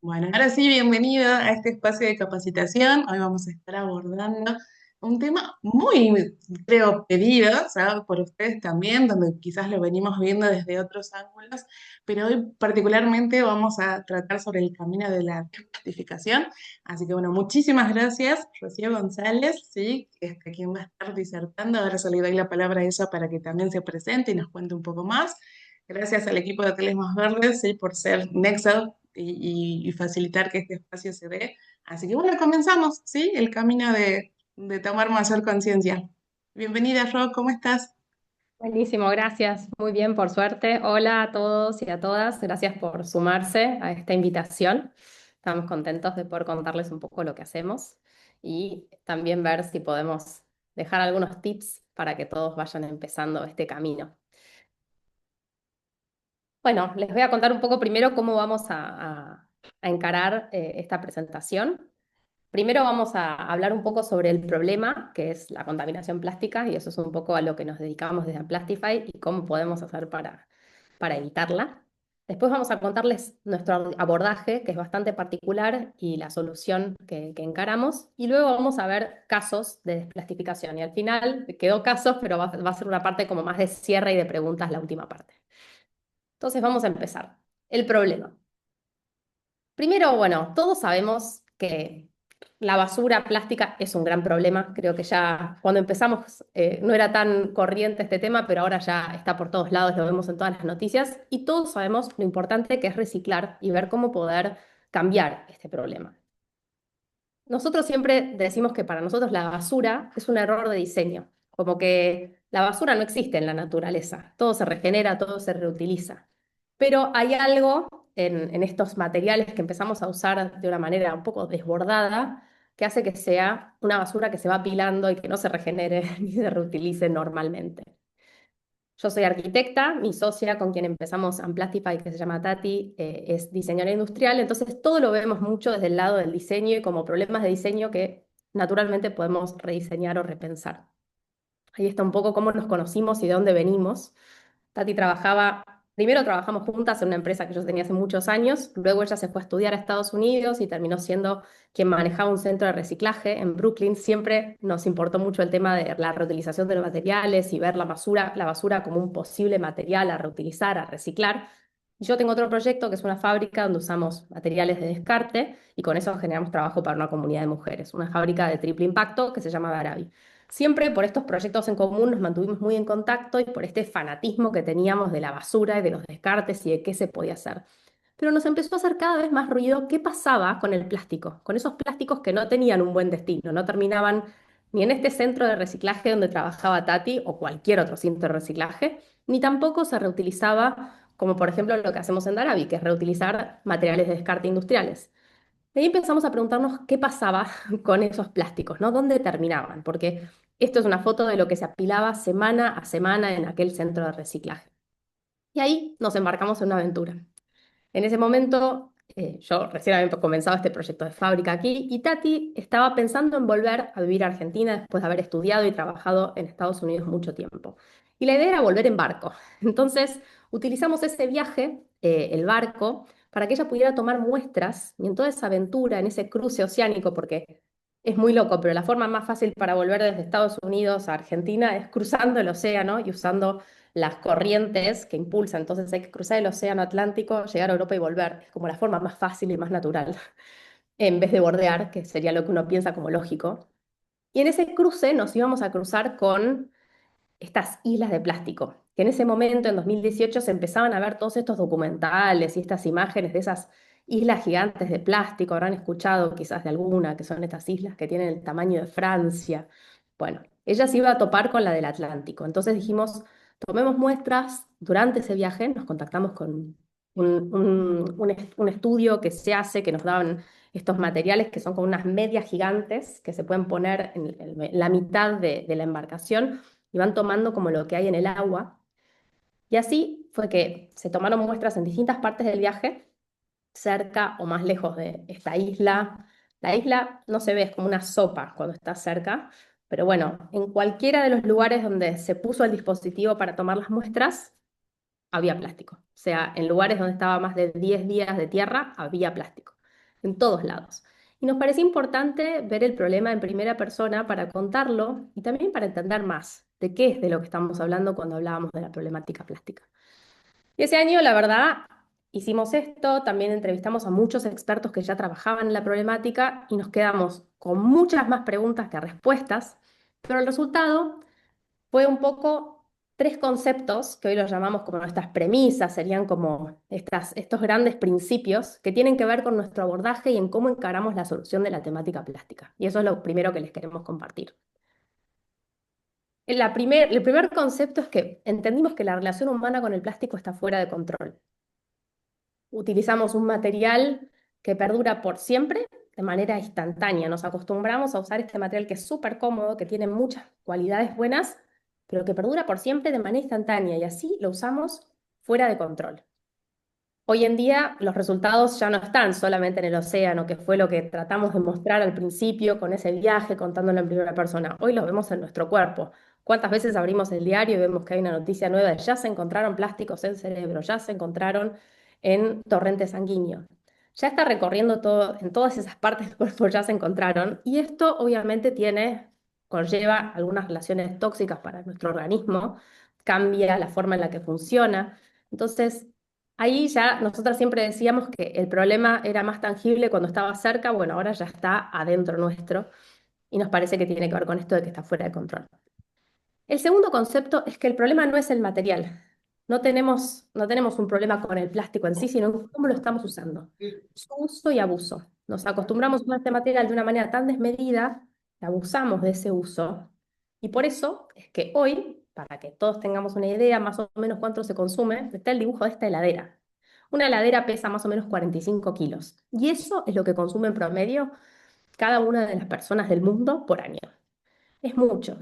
Bueno, ahora sí, bienvenida a este espacio de capacitación. Hoy vamos a estar abordando un tema muy, creo, pedido, ¿sabes? Por ustedes también, donde quizás lo venimos viendo desde otros ángulos, pero hoy particularmente vamos a tratar sobre el camino de la rectificación. Así que bueno, muchísimas gracias, Rocío González, ¿sí? Quien va a estar disertando. Ahora se le doy la palabra a ella para que también se presente y nos cuente un poco más. Gracias al equipo de Hoteles Más Verdes, sí, por ser nexo y facilitar que este espacio se dé. Así que bueno, comenzamos, ¿sí? El camino de tomar mayor conciencia. Bienvenida, Ro, ¿cómo estás? Buenísimo, gracias. Muy bien, por suerte. Hola a todos y a todas. Gracias por sumarse a esta invitación. Estamos contentos de poder contarles un poco lo que hacemos y también ver si podemos dejar algunos tips para que todos vayan empezando este camino. Bueno, les voy a contar un poco primero cómo vamos a encarar esta presentación. Primero vamos a hablar un poco sobre el problema, que es la contaminación plástica, y eso es un poco a lo que nos dedicamos desde Plastify y cómo podemos hacer para evitarla. Después vamos a contarles nuestro abordaje, que es bastante particular, y la solución que encaramos. Y luego vamos a ver casos de desplastificación. Y al final quedó casos, pero va a ser una parte como más de cierre y de preguntas la última parte. Entonces vamos a empezar. El problema. Primero, bueno, todos sabemos que la basura plástica es un gran problema. Creo que ya cuando empezamos no era tan corriente este tema, pero ahora ya está por todos lados, lo vemos en todas las noticias y todos sabemos lo importante que es reciclar y ver cómo poder cambiar este problema. Nosotros siempre decimos que para nosotros la basura es un error de diseño, como que la basura no existe en la naturaleza, todo se regenera, todo se reutiliza. Pero hay algo en estos materiales que empezamos a usar de una manera un poco desbordada que hace que sea una basura que se va apilando y que no se regenere ni se reutilice normalmente. Yo soy arquitecta, mi socia con quien empezamos Amplastify, que se llama Tati, es diseñadora industrial, entonces todo lo vemos mucho desde el lado del diseño y como problemas de diseño que naturalmente podemos rediseñar o repensar. Ahí está un poco cómo nos conocimos y de dónde venimos. Tati primero trabajamos juntas en una empresa que yo tenía hace muchos años, luego ella se fue a estudiar a Estados Unidos y terminó siendo quien manejaba un centro de reciclaje en Brooklyn. Siempre nos importó mucho el tema de la reutilización de los materiales y ver la basura como un posible material a reutilizar, a reciclar. Y yo tengo otro proyecto que es una fábrica donde usamos materiales de descarte y con eso generamos trabajo para una comunidad de mujeres, una fábrica de triple impacto que se llama Darabi. Siempre por estos proyectos en común nos mantuvimos muy en contacto y por este fanatismo que teníamos de la basura y de los descartes y de qué se podía hacer. Pero nos empezó a hacer cada vez más ruido qué pasaba con el plástico, con esos plásticos que no tenían un buen destino, no terminaban ni en este centro de reciclaje donde trabajaba Tati o cualquier otro centro de reciclaje, ni tampoco se reutilizaba como por ejemplo lo que hacemos en Darabi, que es reutilizar materiales de descarte industriales. Y ahí empezamos a preguntarnos qué pasaba con esos plásticos, ¿no? ¿Dónde terminaban? Porque esto es una foto de lo que se apilaba semana a semana en aquel centro de reciclaje. Y ahí nos embarcamos en una aventura. En ese momento, yo recién había comenzado este proyecto de fábrica aquí y Tati estaba pensando en volver a vivir a Argentina después de haber estudiado y trabajado en Estados Unidos mucho tiempo. Y la idea era volver en barco. Entonces, utilizamos ese viaje, el barco, para que ella pudiera tomar muestras y en toda esa aventura, en ese cruce oceánico, porque es muy loco, pero la forma más fácil para volver desde Estados Unidos a Argentina es cruzando el océano y usando las corrientes que impulsan. Entonces hay que cruzar el océano Atlántico, llegar a Europa y volver. Es como la forma más fácil y más natural, en vez de bordear, que sería lo que uno piensa como lógico. Y en ese cruce nos íbamos a cruzar con estas islas de plástico, que en ese momento, en 2018, se empezaban a ver todos estos documentales y estas imágenes de esas islas gigantes de plástico, habrán escuchado quizás de alguna, que son estas islas que tienen el tamaño de Francia. Bueno, ella se iba a topar con la del Atlántico. Entonces dijimos, tomemos muestras durante ese viaje, nos contactamos con un estudio que se hace, que nos daban estos materiales que son como unas medias gigantes que se pueden poner en la mitad de la embarcación y van tomando como lo que hay en el agua. Y así fue que se tomaron muestras en distintas partes del viaje, cerca o más lejos de esta isla. La isla no se ve, es como una sopa cuando está cerca, pero bueno, en cualquiera de los lugares donde se puso el dispositivo para tomar las muestras, había plástico. O sea, en lugares donde estaba más de 10 días de tierra, había plástico. en todos lados. Y nos parecía importante ver el problema en primera persona para contarlo y también para entender más de qué es de lo que estamos hablando cuando hablábamos de la problemática plástica. Y ese año, la verdad, hicimos esto, también entrevistamos a muchos expertos que ya trabajaban en la problemática y nos quedamos con muchas más preguntas que respuestas, pero el resultado fue un poco tres conceptos que hoy los llamamos como nuestras premisas, serían como estos grandes principios que tienen que ver con nuestro abordaje y en cómo encaramos la solución de la temática plástica. Y eso es lo primero que les queremos compartir. El primer concepto es que entendimos que la relación humana con el plástico está fuera de control. Utilizamos un material que perdura por siempre de manera instantánea. Nos acostumbramos a usar este material que es súper cómodo, que tiene muchas cualidades buenas, pero que perdura por siempre de manera instantánea y así lo usamos fuera de control. Hoy en día los resultados ya no están solamente en el océano, que fue lo que tratamos de mostrar al principio con ese viaje contándolo en primera persona. Hoy los vemos en nuestro cuerpo. ¿Cuántas veces abrimos el diario y vemos que hay una noticia nueva de ya se encontraron plásticos en cerebro, ya se encontraron en torrente sanguíneo? Ya está recorriendo todo, en todas esas partes del cuerpo ya se encontraron y esto obviamente conlleva algunas relaciones tóxicas para nuestro organismo, cambia la forma en la que funciona. Entonces, ahí ya nosotros siempre decíamos que el problema era más tangible cuando estaba cerca, bueno, ahora ya está adentro nuestro y nos parece que tiene que ver con esto de que está fuera de control. El segundo concepto es que el problema no es el material. No tenemos un problema con el plástico en sí, sino en cómo lo estamos usando. Su uso y abuso. Nos acostumbramos a usar este material de una manera tan desmedida que abusamos de ese uso. Y por eso es que hoy, para que todos tengamos una idea más o menos cuánto se consume, está el dibujo de esta heladera. Una heladera pesa más o menos 45 kilos. Y eso es lo que consume en promedio cada una de las personas del mundo por año. Es mucho.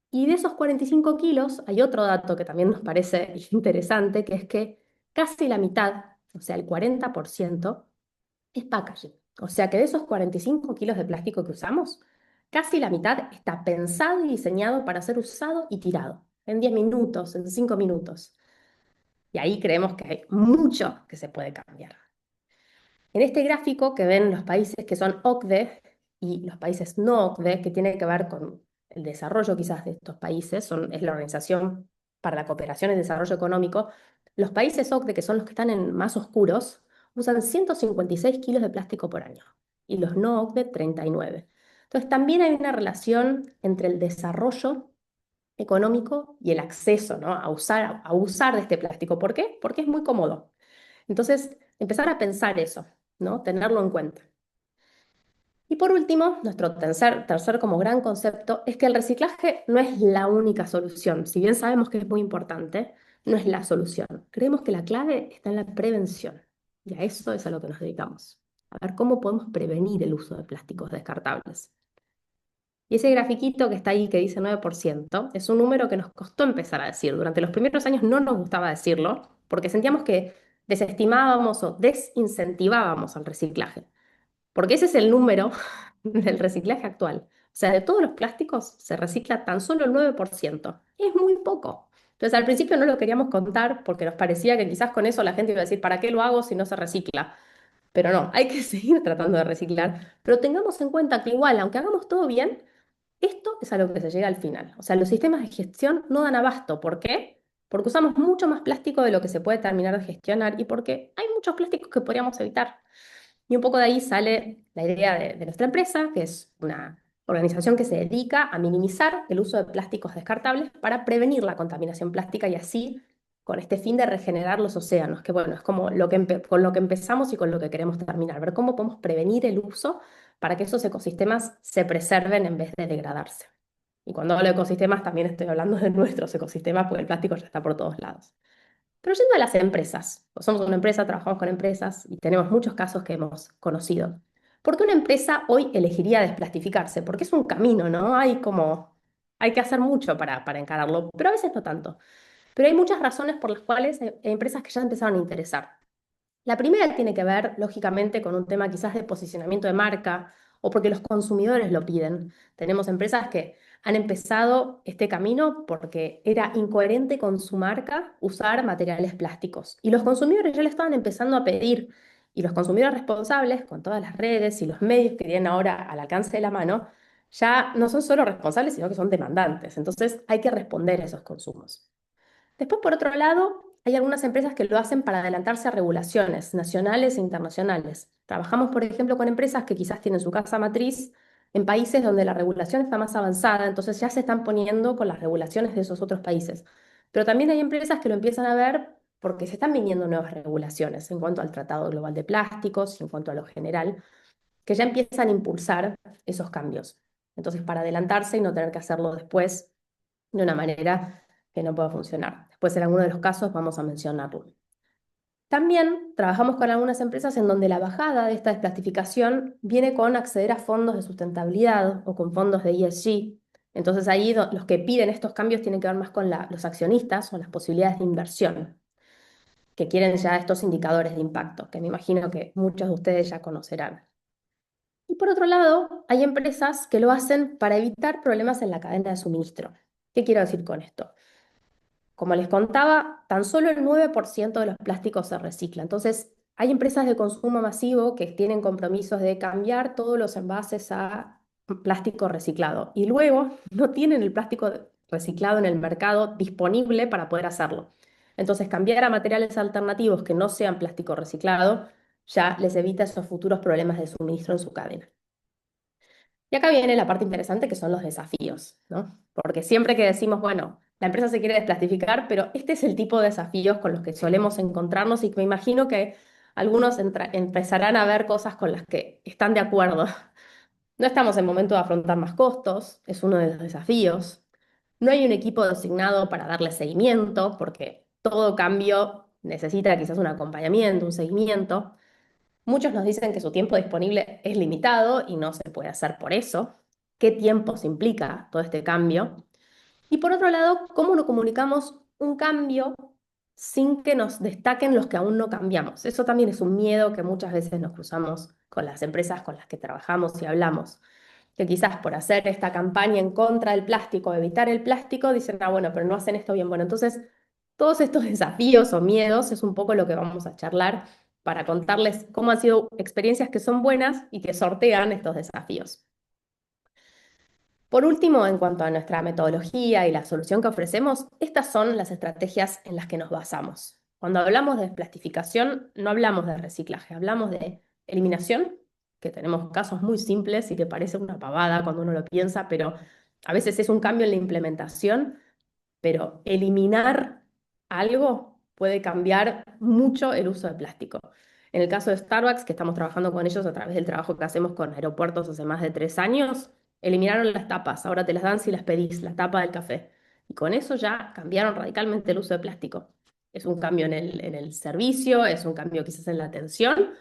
Y de esos 45 kilos hay otro dato que también nos parece interesante, que es que casi la mitad, o sea, el 40%, es packaging. O sea que de esos 45 kilos de plástico que usamos, casi la mitad está pensado y diseñado para ser usado y tirado en 10 minutos, en 5 minutos. Y ahí creemos que hay mucho que se puede cambiar. En este gráfico que ven los países que son OCDE y los países no OCDE, que tiene que ver con el desarrollo quizás de estos países, es la Organización para la Cooperación y Desarrollo Económico, los países OCDE, que son los que están en más oscuros, usan 156 kilos de plástico por año y los no OCDE 39. Entonces también hay una relación entre el desarrollo económico y el acceso, ¿no? a usar de este plástico. ¿Por qué? Porque es muy cómodo. Entonces, empezar a pensar eso, ¿no? Tenerlo en cuenta. Y por último, nuestro tercer como gran concepto es que el reciclaje no es la única solución. Si bien sabemos que es muy importante, no es la solución. Creemos que la clave está en la prevención. Y a eso es a lo que nos dedicamos. A ver cómo podemos prevenir el uso de plásticos descartables. Y ese grafiquito que está ahí que dice 9% es un número que nos costó empezar a decir. Durante los primeros años no nos gustaba decirlo porque sentíamos que desestimábamos o desincentivábamos al reciclaje. Porque ese es el número del reciclaje actual. O sea, de todos los plásticos se recicla tan solo el 9%. Es muy poco. Entonces al principio no lo queríamos contar porque nos parecía que quizás con eso la gente iba a decir, ¿para qué lo hago si no se recicla? Pero no, hay que seguir tratando de reciclar. Pero tengamos en cuenta que igual, aunque hagamos todo bien, esto es a lo que se llega al final. O sea, los sistemas de gestión no dan abasto. ¿Por qué? Porque usamos mucho más plástico de lo que se puede terminar de gestionar y porque hay muchos plásticos que podríamos evitar. Y un poco de ahí sale la idea de nuestra empresa, que es una organización que se dedica a minimizar el uso de plásticos descartables para prevenir la contaminación plástica y así con este fin de regenerar los océanos, que bueno, es como con lo que empezamos y con lo que queremos terminar, ver cómo podemos prevenir el uso para que esos ecosistemas se preserven en vez de degradarse. Y cuando hablo de ecosistemas también estoy hablando de nuestros ecosistemas porque el plástico ya está por todos lados. Pero yendo a las empresas, pues somos una empresa, trabajamos con empresas y tenemos muchos casos que hemos conocido. ¿Por qué una empresa hoy elegiría desplastificarse? Porque es un camino, ¿no? Hay que hacer mucho para encararlo, pero a veces no tanto. Pero hay muchas razones por las cuales hay empresas que ya empezaron a interesar. La primera tiene que ver, lógicamente, con un tema quizás de posicionamiento de marca o porque los consumidores lo piden. Tenemos empresas que han empezado este camino porque era incoherente con su marca usar materiales plásticos y los consumidores ya le estaban empezando a pedir Y los consumidores responsables, con todas las redes y los medios que tienen ahora al alcance de la mano, ya no son solo responsables, sino que son demandantes. Entonces hay que responder a esos consumos. Después, por otro lado, hay algunas empresas que lo hacen para adelantarse a regulaciones nacionales e internacionales. Trabajamos, por ejemplo, con empresas que quizás tienen su casa matriz en países donde la regulación está más avanzada, entonces ya se están poniendo con las regulaciones de esos otros países. Pero también hay empresas que lo empiezan a ver porque se están viniendo nuevas regulaciones en cuanto al Tratado Global de Plásticos y en cuanto a lo general, que ya empiezan a impulsar esos cambios. Entonces, para adelantarse y no tener que hacerlo después de una manera que no pueda funcionar. Después, en alguno de los casos, vamos a mencionarlo. También trabajamos con algunas empresas en donde la bajada de esta desplastificación viene con acceder a fondos de sustentabilidad o con fondos de ESG. Entonces ahí los que piden estos cambios tienen que ver más con los accionistas o las posibilidades de inversión, que quieren ya estos indicadores de impacto, que me imagino que muchos de ustedes ya conocerán. Y por otro lado, hay empresas que lo hacen para evitar problemas en la cadena de suministro. ¿Qué quiero decir con esto? Como les contaba, tan solo el 9% de los plásticos se recicla. Entonces, hay empresas de consumo masivo que tienen compromisos de cambiar todos los envases a plástico reciclado y luego no tienen el plástico reciclado en el mercado disponible para poder hacerlo. Entonces, cambiar a materiales alternativos que no sean plástico reciclado ya les evita esos futuros problemas de suministro en su cadena. Y acá viene la parte interesante que son los desafíos, ¿no? Porque siempre que decimos, bueno, la empresa se quiere desplastificar, pero este es el tipo de desafíos con los que solemos encontrarnos y que me imagino que algunos empezarán a ver cosas con las que están de acuerdo. No estamos en momento de afrontar más costos, es uno de los desafíos. No hay un equipo designado para darle seguimiento, porque todo cambio necesita quizás un acompañamiento, un seguimiento. Muchos nos dicen que su tiempo disponible es limitado y no se puede hacer por eso. ¿Qué tiempos implica todo este cambio? Y por otro lado, ¿cómo no comunicamos un cambio sin que nos destaquen los que aún no cambiamos? Eso también es un miedo que muchas veces nos cruzamos con las empresas con las que trabajamos y hablamos. Que quizás por hacer esta campaña en contra del plástico, evitar el plástico, dicen, ah, bueno, pero no hacen esto bien. Bueno, entonces todos estos desafíos o miedos es un poco lo que vamos a charlar para contarles cómo han sido experiencias que son buenas y que sortean estos desafíos. Por último, en cuanto a nuestra metodología y la solución que ofrecemos, estas son las estrategias en las que nos basamos. Cuando hablamos de desplastificación, no hablamos de reciclaje, hablamos de eliminación, que tenemos casos muy simples y que parece una pavada cuando uno lo piensa, pero a veces es un cambio en la implementación, pero eliminar algo puede cambiar mucho el uso de plástico. En el caso de Starbucks, que estamos trabajando con ellos a través del trabajo que hacemos con aeropuertos hace más de 3 años, eliminaron las tapas, ahora te las dan si las pedís, la tapa del café. Y con eso ya cambiaron radicalmente el uso de plástico. Es un cambio en el servicio, es un cambio quizás en la atención,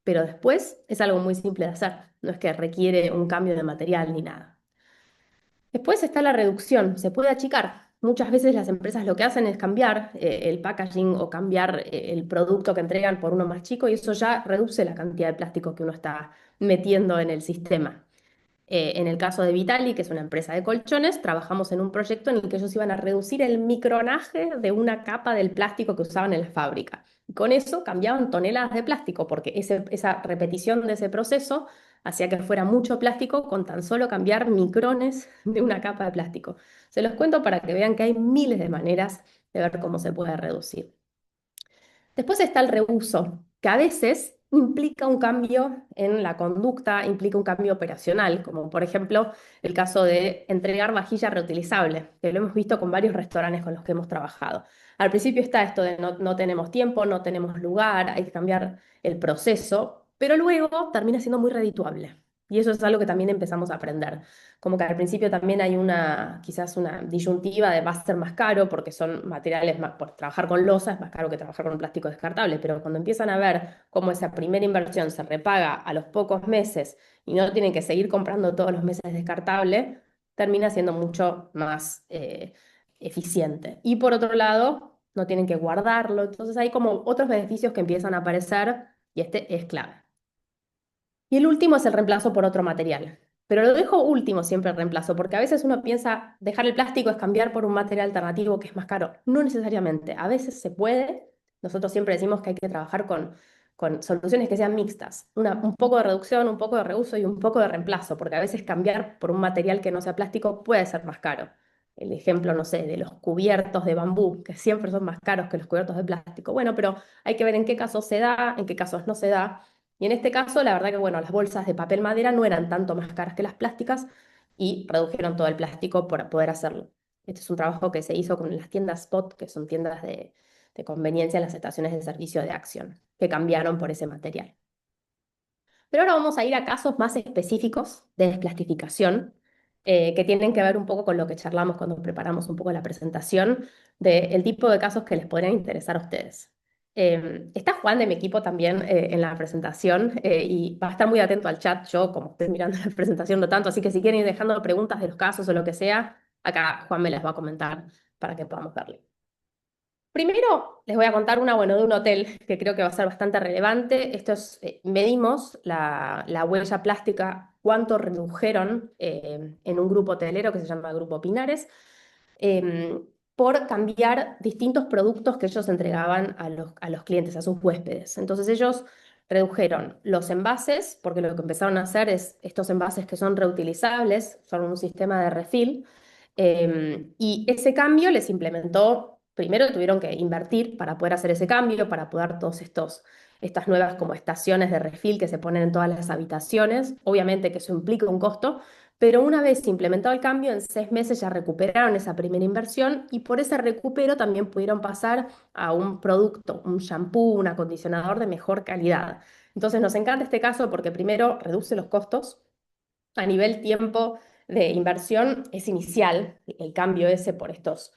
pero después es algo muy simple de hacer. No es que requiere un cambio de material ni nada. Después está la reducción, se puede achicar. Muchas veces las empresas lo que hacen es cambiar el packaging o cambiar el producto que entregan por uno más chico y eso ya reduce la cantidad de plástico que uno está metiendo en el sistema. En el caso de Vitali, que es una empresa de colchones, trabajamos en un proyecto en el que ellos iban a reducir el micronaje de una capa del plástico que usaban en la fábrica. Y con eso cambiaban toneladas de plástico, porque esa repetición de ese proceso hacía que fuera mucho plástico con tan solo cambiar micrones de una capa de plástico. Se los cuento para que vean que hay miles de maneras de ver cómo se puede reducir. Después está el reuso, que a veces implica un cambio en la conducta, implica un cambio operacional, como por ejemplo el caso de entregar vajilla reutilizable, que lo hemos visto con varios restaurantes con los que hemos trabajado. Al principio está esto de no tenemos tiempo, no tenemos lugar, hay que cambiar el proceso, pero luego termina siendo muy redituable. Y eso es algo que también empezamos a aprender. Como que al principio también hay quizás una disyuntiva de va a ser más caro porque son materiales más, por trabajar con losa es más caro que trabajar con un plástico descartable, pero cuando empiezan a ver cómo esa primera inversión se repaga a los pocos meses y no tienen que seguir comprando todos los meses descartable, termina siendo mucho más eficiente. Y por otro lado, no tienen que guardarlo, entonces hay como otros beneficios que empiezan a aparecer y este es clave. Y el último es el reemplazo por otro material. Pero lo dejo último siempre el reemplazo, porque a veces uno piensa dejar el plástico es cambiar por un material alternativo que es más caro. No necesariamente. A veces se puede. Nosotros siempre decimos que hay que trabajar con soluciones que sean mixtas, un poco de reducción, un poco de reuso y un poco de reemplazo, porque a veces cambiar por un material que no sea plástico puede ser más caro. El ejemplo, no sé, de los cubiertos de bambú, que siempre son más caros que los cubiertos de plástico. Bueno, pero hay que ver en qué casos se da, en qué casos no se da. Y en este caso, la verdad que, bueno, las bolsas de papel madera no eran tanto más caras que las plásticas y redujeron todo el plástico para poder hacerlo. Este es un trabajo que se hizo con las tiendas Spot, que son tiendas de conveniencia en las estaciones de servicio de Acción, que cambiaron por ese material. Pero ahora vamos a ir a casos más específicos de desplastificación, que tienen que ver un poco con lo que charlamos cuando preparamos un poco la presentación, del tipo de casos que les podrían interesar a ustedes. Está Juan de mi equipo también en la presentación y va a estar muy atento al chat. Yo, como estoy mirando la presentación, no tanto, así que si quieren ir dejando preguntas de los casos o lo que sea, acá Juan me las va a comentar para que podamos verle. Primero, les voy a contar una, bueno, de un hotel que creo que va a ser bastante relevante. Esto es, medimos la huella plástica, cuánto redujeron en un grupo hotelero que se llama Grupo Pinares, eh, por cambiar distintos productos que ellos entregaban a los clientes, a sus huéspedes. Entonces ellos redujeron los envases, porque lo que empezaron a hacer es estos envases que son reutilizables, son un sistema de refill, y ese cambio les implementó, primero tuvieron que invertir para poder hacer ese cambio, para poder todos estas nuevas como estaciones de refill que se ponen en todas las habitaciones. Obviamente que eso implica un costo, pero una vez implementado el cambio, en 6 meses ya recuperaron esa primera inversión y por ese recupero también pudieron pasar a un producto, un shampoo, un acondicionador de mejor calidad. Entonces nos encanta este caso porque primero reduce los costos a nivel tiempo de inversión es inicial, el cambio ese por estos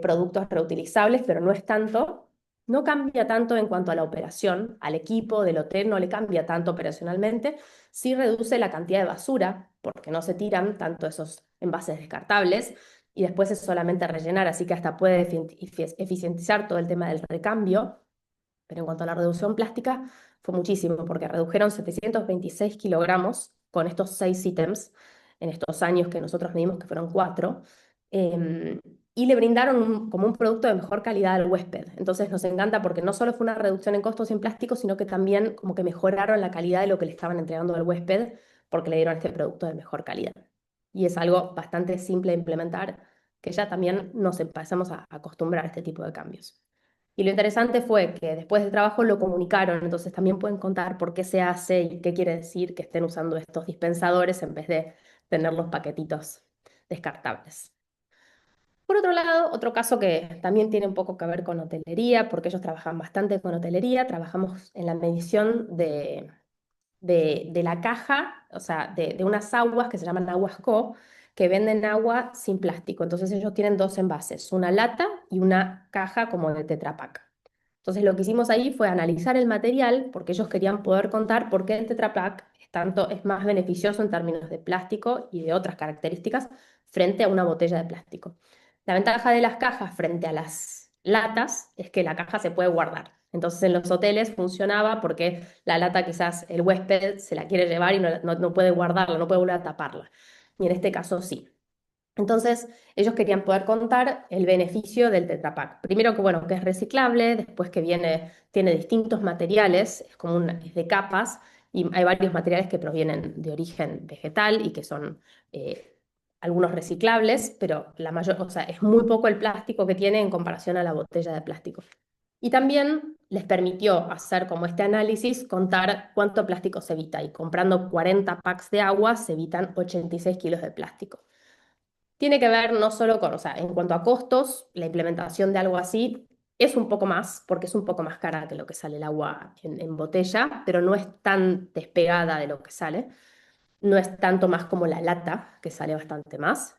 productos reutilizables, pero no es tanto, no cambia tanto en cuanto a la operación, al equipo del hotel no le cambia tanto operacionalmente, sí reduce la cantidad de basura, porque no se tiran tanto esos envases descartables, y después es solamente rellenar, así que hasta puede eficientizar todo el tema del recambio, pero en cuanto a la reducción plástica, fue muchísimo, porque redujeron 726 kilogramos con estos 6 ítems en estos años que nosotros medimos, que fueron 4, eh, y le brindaron como un producto de mejor calidad al huésped. Entonces nos encanta porque no solo fue una reducción en costos en plástico, sino que también como que mejoraron la calidad de lo que le estaban entregando al huésped porque le dieron este producto de mejor calidad. Y es algo bastante simple de implementar, que ya también nos empezamos a acostumbrar a este tipo de cambios. Y lo interesante fue que después del trabajo lo comunicaron, entonces también pueden contar por qué se hace y qué quiere decir que estén usando estos dispensadores en vez de tener los paquetitos descartables. Por otro lado, otro caso que también tiene un poco que ver con hotelería, porque ellos trabajan bastante con hotelería, trabajamos en la medición de la caja, o sea, de unas aguas que se llaman aguas Co, que venden agua sin plástico. Entonces ellos tienen dos envases, una lata y una caja como de Tetra Pak. Entonces lo que hicimos ahí fue analizar el material porque ellos querían poder contar por qué el Tetra Pak es más beneficioso en términos de plástico y de otras características frente a una botella de plástico. La ventaja de las cajas frente a las latas es que la caja se puede guardar. Entonces en los hoteles funcionaba porque la lata quizás el huésped se la quiere llevar y no puede guardarla, no puede volver a taparla. Y en este caso sí. Entonces, ellos querían poder contar el beneficio del Tetra Pak. Primero que, bueno, que es reciclable, después que tiene distintos materiales, es de capas, y hay varios materiales que provienen de origen vegetal y que son algunos reciclables, pero la mayor, o sea, es muy poco el plástico que tiene en comparación a la botella de plástico. Y también les permitió hacer como este análisis, contar cuánto plástico se evita, y comprando 40 packs de agua se evitan 86 kilos de plástico. Tiene que ver no solo con, o sea, en cuanto a costos, la implementación de algo así es un poco más, porque es un poco más cara que lo que sale el agua en botella, pero no es tan despegada de lo que sale. No es tanto más como la lata, que sale bastante más.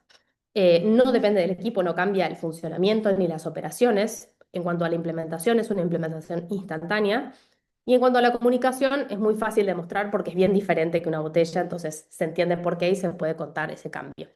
No depende del equipo, no cambia el funcionamiento ni las operaciones. En cuanto a la implementación, es una implementación instantánea. Y en cuanto a la comunicación, es muy fácil de mostrar porque es bien diferente que una botella, entonces se entiende por qué y se puede contar ese cambio.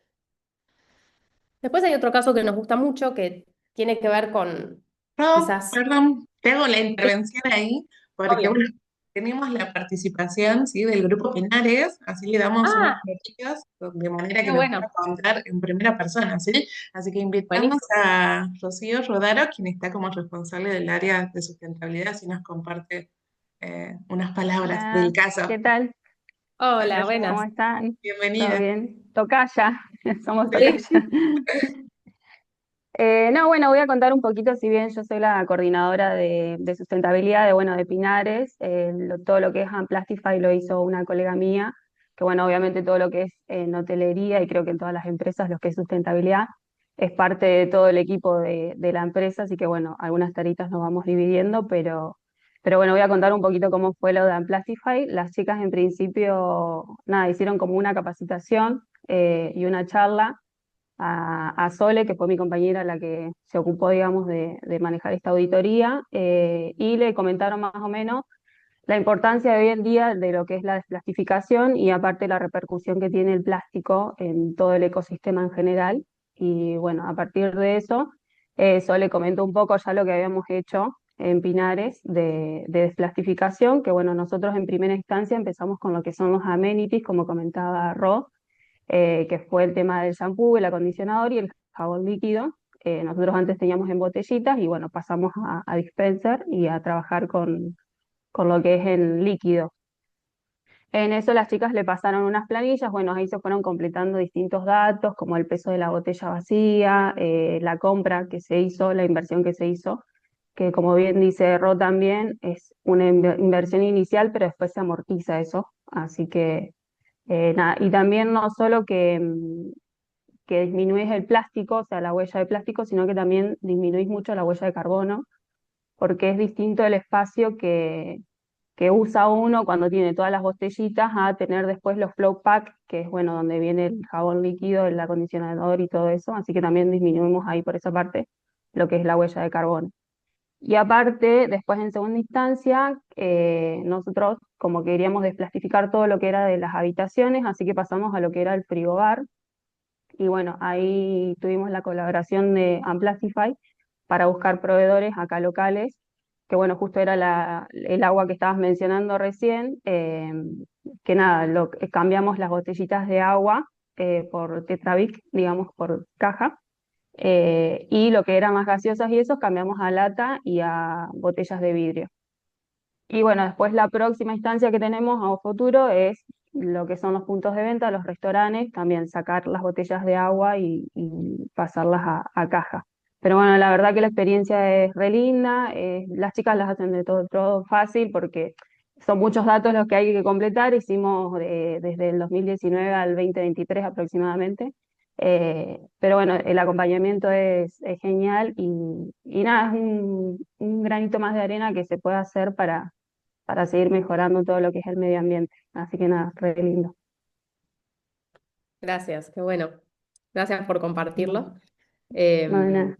Después hay otro caso que nos gusta mucho que tiene que ver con No, quizás, perdón, te hago la sí, intervención ahí, porque obvio. bueno, tenemos la participación, ¿sí? Del grupo Pinares, así le damos unos Ah, minutitos de manera que qué nos pueda bueno, contar en primera persona, ¿sí? Así que invitamos buenísimo. a Rocío Rodaro, quien está como responsable del área de sustentabilidad, si nos comparte. unas palabras del Hola, ¿qué caso. tal? Hola, Hola, ¿Cómo buenas. están? ¿Todo bienvenida. bien? Tocaya, somos Sí. tocaya. No, bueno, voy a contar un poquito, si bien yo soy la coordinadora de sustentabilidad de Pinares, todo lo que es Amplastify lo hizo una colega mía, que bueno, obviamente todo lo que es en hotelería y creo que en todas las empresas lo que es sustentabilidad es parte de todo el equipo de la empresa, así que bueno, algunas taritas nos vamos dividiendo, pero bueno, voy a contar un poquito cómo fue lo de Amplastify. Las chicas en principio, nada, hicieron como una capacitación y una charla a Sole, que fue mi compañera la que se ocupó, digamos, de manejar esta auditoría, y le comentaron más o menos la importancia de hoy en día de lo que es la desplastificación y aparte la repercusión que tiene el plástico en todo el ecosistema en general. Y bueno, a partir de eso, Sole comentó un poco ya lo que habíamos hecho en Pinares de desplastificación, que bueno, nosotros en primera instancia empezamos con lo que son los amenities, como comentaba Ro, que fue el tema del shampoo, el acondicionador y el jabón líquido. Nosotros antes teníamos en botellitas y bueno, pasamos a dispenser y a trabajar con lo que es el líquido. En eso las chicas le pasaron unas planillas, bueno, ahí se fueron completando distintos datos, como el peso de la botella vacía, la compra que se hizo, la inversión que se hizo, que como bien dice Ro también, es una inversión inicial, pero después se amortiza eso. Así que nada, y también no solo que disminuís el plástico, o sea, la huella de plástico, sino que también disminuís mucho la huella de carbono, porque es distinto el espacio que usa uno cuando tiene todas las botellitas a tener después los flow pack, que es bueno, donde viene el jabón líquido, el acondicionador y todo eso, así que también disminuimos ahí por esa parte lo que es la huella de carbono. Y aparte, después en segunda instancia, nosotros como queríamos desplastificar todo lo que era de las habitaciones, así que pasamos a lo que era el frigobar, y bueno, ahí tuvimos la colaboración de Amplastify para buscar proveedores acá locales, que bueno, justo era el agua que estabas mencionando recién, que nada, cambiamos las botellitas de agua por Tetrabric, digamos, por caja, y lo que eran más gaseosas y eso cambiamos a lata y a botellas de vidrio. Y bueno, después la próxima instancia que tenemos a futuro es lo que son los puntos de venta, los restaurantes, también sacar las botellas de agua y pasarlas a caja. Pero bueno, la verdad que la experiencia es re linda, las chicas las hacen de todo fácil porque son muchos datos los que hay que completar, hicimos desde el 2019 al 2023 aproximadamente. Pero bueno, el acompañamiento es genial y nada, es un granito más de arena que se puede hacer para seguir mejorando todo lo que es el medio ambiente. Así que nada, re lindo. Gracias, qué bueno. Gracias por No, compartirlo. no de Em, nada.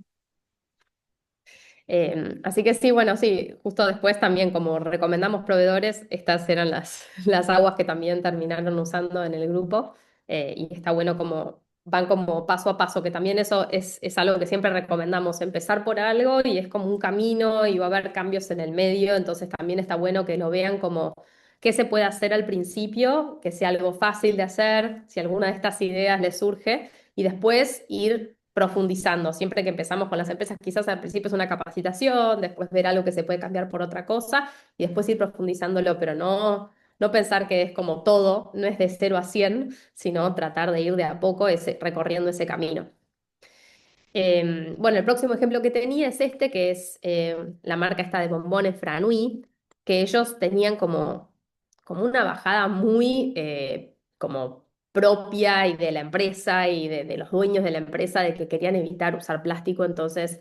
Así que sí, bueno, sí, justo después también como recomendamos proveedores, estas eran las aguas que también terminaron usando en el grupo, y está bueno como van como paso a paso, que también eso es algo que siempre recomendamos, empezar por algo y es como un camino y va a haber cambios en el medio, entonces también está bueno que lo vean como qué se puede hacer al principio, que sea algo fácil de hacer, si alguna de estas ideas les surge, y después ir profundizando. Siempre que empezamos con las empresas, quizás al principio es una capacitación, después ver algo que se puede cambiar por otra cosa y después ir profundizándolo, pero no pensar que es como todo, no es de 0 a 100, sino tratar de ir de a poco recorriendo ese camino. Bueno, el próximo ejemplo que tenía es este, que es la marca esta de bombones Franui, que ellos tenían como una bajada muy como propia y de la empresa y de los dueños de la empresa de que querían evitar usar plástico. Entonces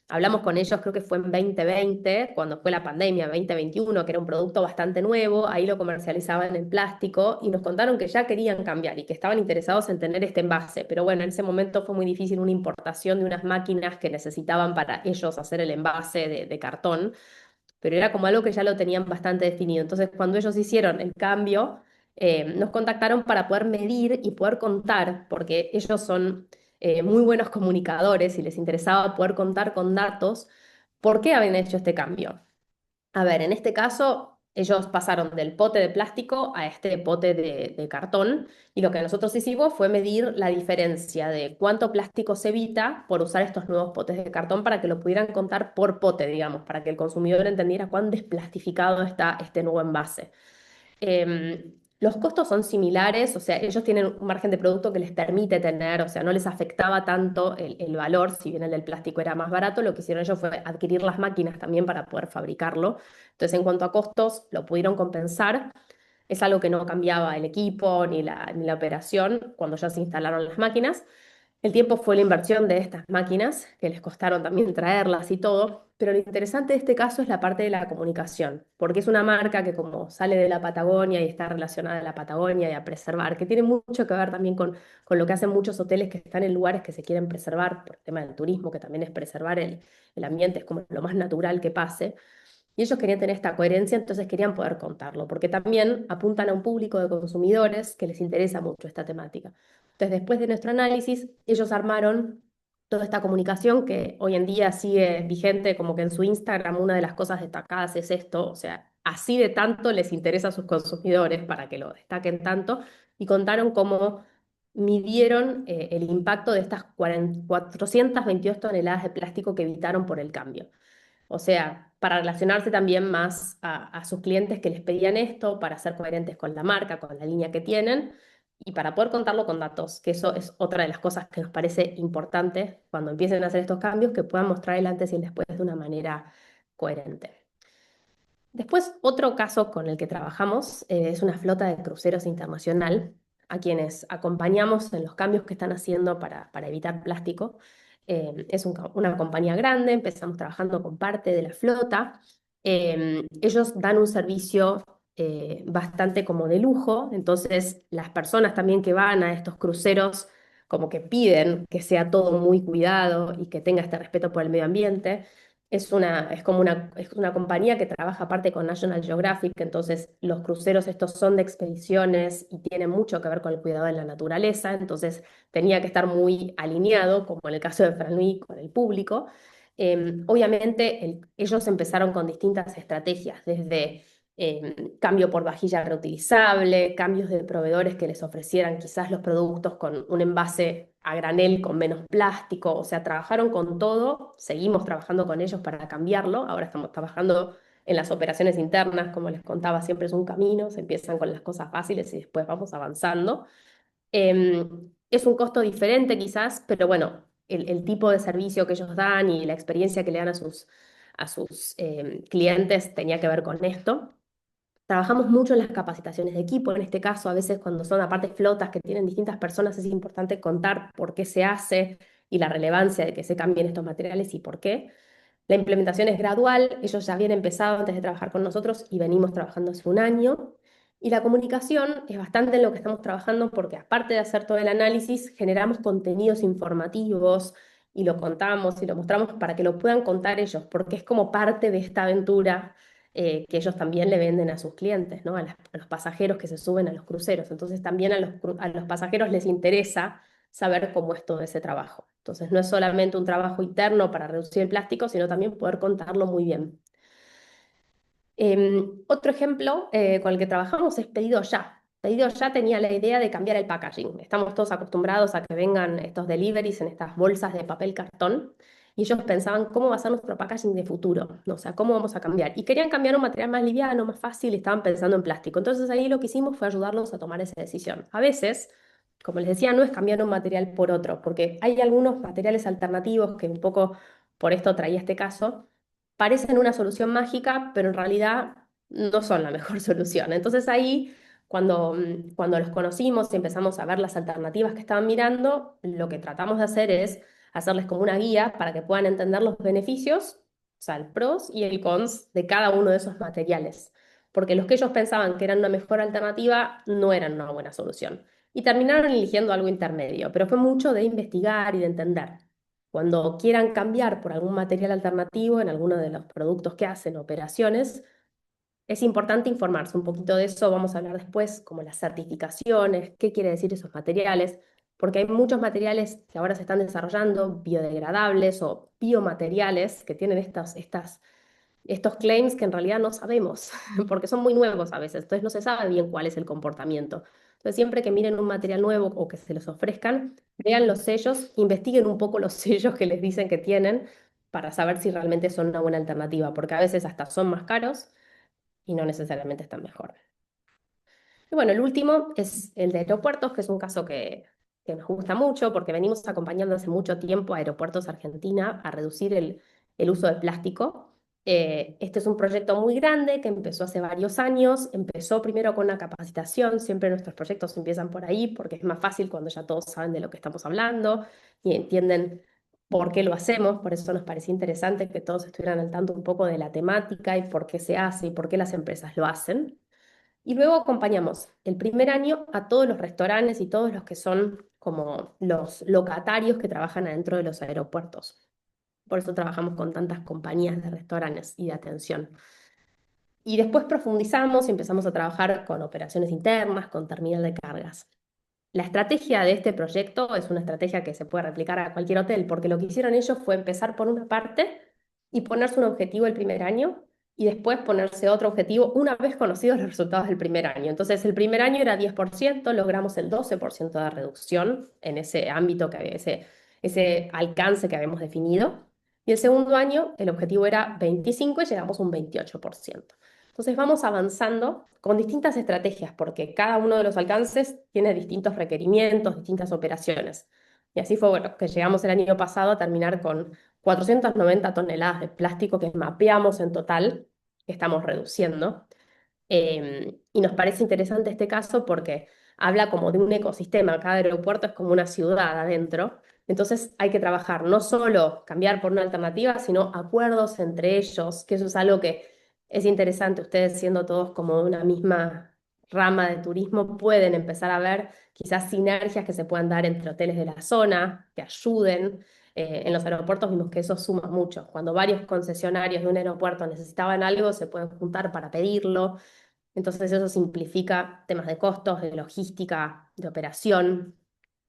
hablamos con ellos, creo que fue en 2020, cuando fue la pandemia, 2021, que era un producto bastante nuevo, ahí lo comercializaban en plástico y nos contaron que ya querían cambiar y que estaban interesados en tener este envase. Pero bueno, en ese momento fue muy difícil una importación de unas máquinas que necesitaban para ellos hacer el envase de cartón, pero era como algo que ya lo tenían bastante definido. Entonces, cuando ellos hicieron el cambio, nos contactaron para poder medir y poder contar, porque ellos son muy buenos comunicadores y les interesaba poder contar con datos por qué habían hecho este cambio. A ver, en este caso, Ellos pasaron del pote de plástico a este pote de cartón y lo que nosotros hicimos fue medir la diferencia de cuánto plástico se evita por usar estos nuevos potes de cartón para que lo pudieran contar por pote, digamos, para que el consumidor entendiera cuán desplastificado está este nuevo envase. Los costos son similares, o sea, ellos tienen un margen de producto que les permite tener, o sea, no les afectaba tanto el valor, si bien el del plástico era más barato, lo que hicieron ellos fue adquirir las máquinas también para poder fabricarlo. Entonces, en cuanto a costos, lo pudieron compensar. Es algo que no cambiaba el equipo ni la operación cuando ya se instalaron las máquinas. El tiempo fue la inversión de estas máquinas, que les costaron también traerlas y todo, pero lo interesante de este caso es la parte de la comunicación, porque es una marca que como sale de la Patagonia y está relacionada a la Patagonia y a preservar, que tiene mucho que ver también con lo que hacen muchos hoteles que están en lugares que se quieren preservar, por el tema del turismo, que también es preservar el ambiente, es como lo más natural que pase. Y ellos querían tener esta coherencia, entonces querían poder contarlo, porque también apuntan a un público de consumidores que les interesa mucho esta temática. Entonces, después de nuestro análisis, ellos armaron toda esta comunicación que hoy en día sigue vigente, como que en su Instagram una de las cosas destacadas es esto, o sea, así de tanto les interesa a sus consumidores para que lo destaquen tanto, y contaron cómo midieron el impacto de estas 422 toneladas de plástico que evitaron por el cambio. O sea, para relacionarse también más a sus clientes que les pedían esto, para ser coherentes con la marca, con la línea que tienen y para poder contarlo con datos, que eso es otra de las cosas que nos parece importante cuando empiecen a hacer estos cambios, que puedan mostrar el antes y el después de una manera coherente. Después, otro caso con el que trabajamos es una flota de cruceros internacional a quienes acompañamos en los cambios que están haciendo para evitar plástico. Es una compañía grande, empezamos trabajando con parte de la flota. Ellos dan un servicio bastante como de lujo, entonces las personas también que van a estos cruceros como que piden que sea todo muy cuidado y que tenga este respeto por el medio ambiente. Es una compañía que trabaja aparte con National Geographic, entonces los cruceros estos son de expediciones y tienen mucho que ver con el cuidado de la naturaleza, entonces tenía que estar muy alineado, como en el caso de Franui, con el público. Obviamente ellos empezaron con distintas estrategias, desde cambio por vajilla reutilizable, cambios de proveedores que les ofrecieran quizás los productos con un envase a granel con menos plástico, o sea, trabajaron con todo, seguimos trabajando con ellos para cambiarlo, ahora estamos trabajando en las operaciones internas, como les contaba, siempre es un camino, se empiezan con las cosas fáciles y después vamos avanzando. Es un costo diferente quizás, pero bueno, el tipo de servicio que ellos dan y la experiencia que le dan a sus clientes tenía que ver con esto. Trabajamos mucho en las capacitaciones de equipo, en este caso, a veces cuando son aparte flotas que tienen distintas personas, es importante contar por qué se hace y la relevancia de que se cambien estos materiales y por qué. La implementación es gradual, ellos ya habían empezado antes de trabajar con nosotros y venimos trabajando hace un año. Y la comunicación es bastante en lo que estamos trabajando porque aparte de hacer todo el análisis, generamos contenidos informativos y lo contamos y lo mostramos para que lo puedan contar ellos, porque es como parte de esta aventura que ellos también le venden a sus clientes, ¿no? A los pasajeros que se suben a los cruceros. Entonces también a los pasajeros les interesa saber cómo es todo ese trabajo. Entonces no es solamente un trabajo interno para reducir el plástico, sino también poder contarlo muy bien. Otro ejemplo con el que trabajamos es Pedido Ya. Pedido Ya tenía la idea de cambiar el packaging. Estamos todos acostumbrados a que vengan estos deliveries en estas bolsas de papel cartón y ellos pensaban cómo va a ser nuestro packaging de futuro, ¿no? O sea, cómo vamos a cambiar. Y querían cambiar un material más liviano, más fácil y estaban pensando en plástico. Entonces ahí lo que hicimos fue ayudarlos a tomar esa decisión. A veces, como les decía, no es cambiar un material por otro, porque hay algunos materiales alternativos que un poco por esto traía este caso parecen una solución mágica, pero en realidad no son la mejor solución. Entonces ahí, cuando los conocimos y empezamos a ver las alternativas que estaban mirando, lo que tratamos de hacer es hacerles como una guía para que puedan entender los beneficios, o sea, el pros y el cons de cada uno de esos materiales. Porque los que ellos pensaban que eran una mejor alternativa no eran una buena solución. Y terminaron eligiendo algo intermedio, pero fue mucho de investigar y de entender. Cuando quieran cambiar por algún material alternativo en alguno de los productos que hacen, operaciones, es importante informarse un poquito de eso, vamos a hablar después, como las certificaciones, qué quiere decir esos materiales, porque hay muchos materiales que ahora se están desarrollando, biodegradables o biomateriales, que tienen estas estos claims que en realidad no sabemos, porque son muy nuevos a veces, entonces no se sabe bien cuál es el comportamiento. Entonces siempre que miren un material nuevo o que se los ofrezcan, vean los sellos, investiguen un poco los sellos que les dicen que tienen para saber si realmente son una buena alternativa, porque a veces hasta son más caros y no necesariamente están mejor. Y bueno, el último es el de aeropuertos, que es un caso que nos gusta mucho porque venimos acompañando hace mucho tiempo a Aeropuertos Argentina a reducir el uso del plástico. Este es un proyecto muy grande que empezó hace varios años. Empezó primero con una capacitación. Siempre nuestros proyectos empiezan por ahí porque es más fácil cuando ya todos saben de lo que estamos hablando y entienden por qué lo hacemos. Por eso nos parecía interesante que todos estuvieran al tanto un poco de la temática y por qué se hace y por qué las empresas lo hacen. Y luego acompañamos el primer año a todos los restaurantes y todos los que son como los locatarios que trabajan adentro de los aeropuertos. Por eso trabajamos con tantas compañías de restaurantes y de atención. Y después profundizamos y empezamos a trabajar con operaciones internas, con terminal de cargas. La estrategia de este proyecto es una estrategia que se puede replicar a cualquier hotel, porque lo que hicieron ellos fue empezar por una parte y ponerse un objetivo el primer año y después ponerse otro objetivo una vez conocidos los resultados del primer año. Entonces, el primer año era 10%, logramos el 12% de reducción en ese ámbito, ese alcance que habíamos definido. Y el segundo año, el objetivo era 25 y llegamos a un 28%. Entonces vamos avanzando con distintas estrategias, porque cada uno de los alcances tiene distintos requerimientos, distintas operaciones. Y así fue, bueno, que llegamos el año pasado a terminar con 490 toneladas de plástico que mapeamos en total, que estamos reduciendo. Y nos parece interesante este caso porque habla como de un ecosistema. Cada aeropuerto es como una ciudad adentro. Entonces hay que trabajar no solo cambiar por una alternativa, sino acuerdos entre ellos, que eso es algo que es interesante. Ustedes siendo todos como de una misma rama de turismo, pueden empezar a ver quizás sinergias que se puedan dar entre hoteles de la zona, que ayuden. En los aeropuertos vimos que eso suma mucho. Cuando varios concesionarios de un aeropuerto necesitaban algo, se pueden juntar para pedirlo. Entonces eso simplifica temas de costos, de logística, de operación.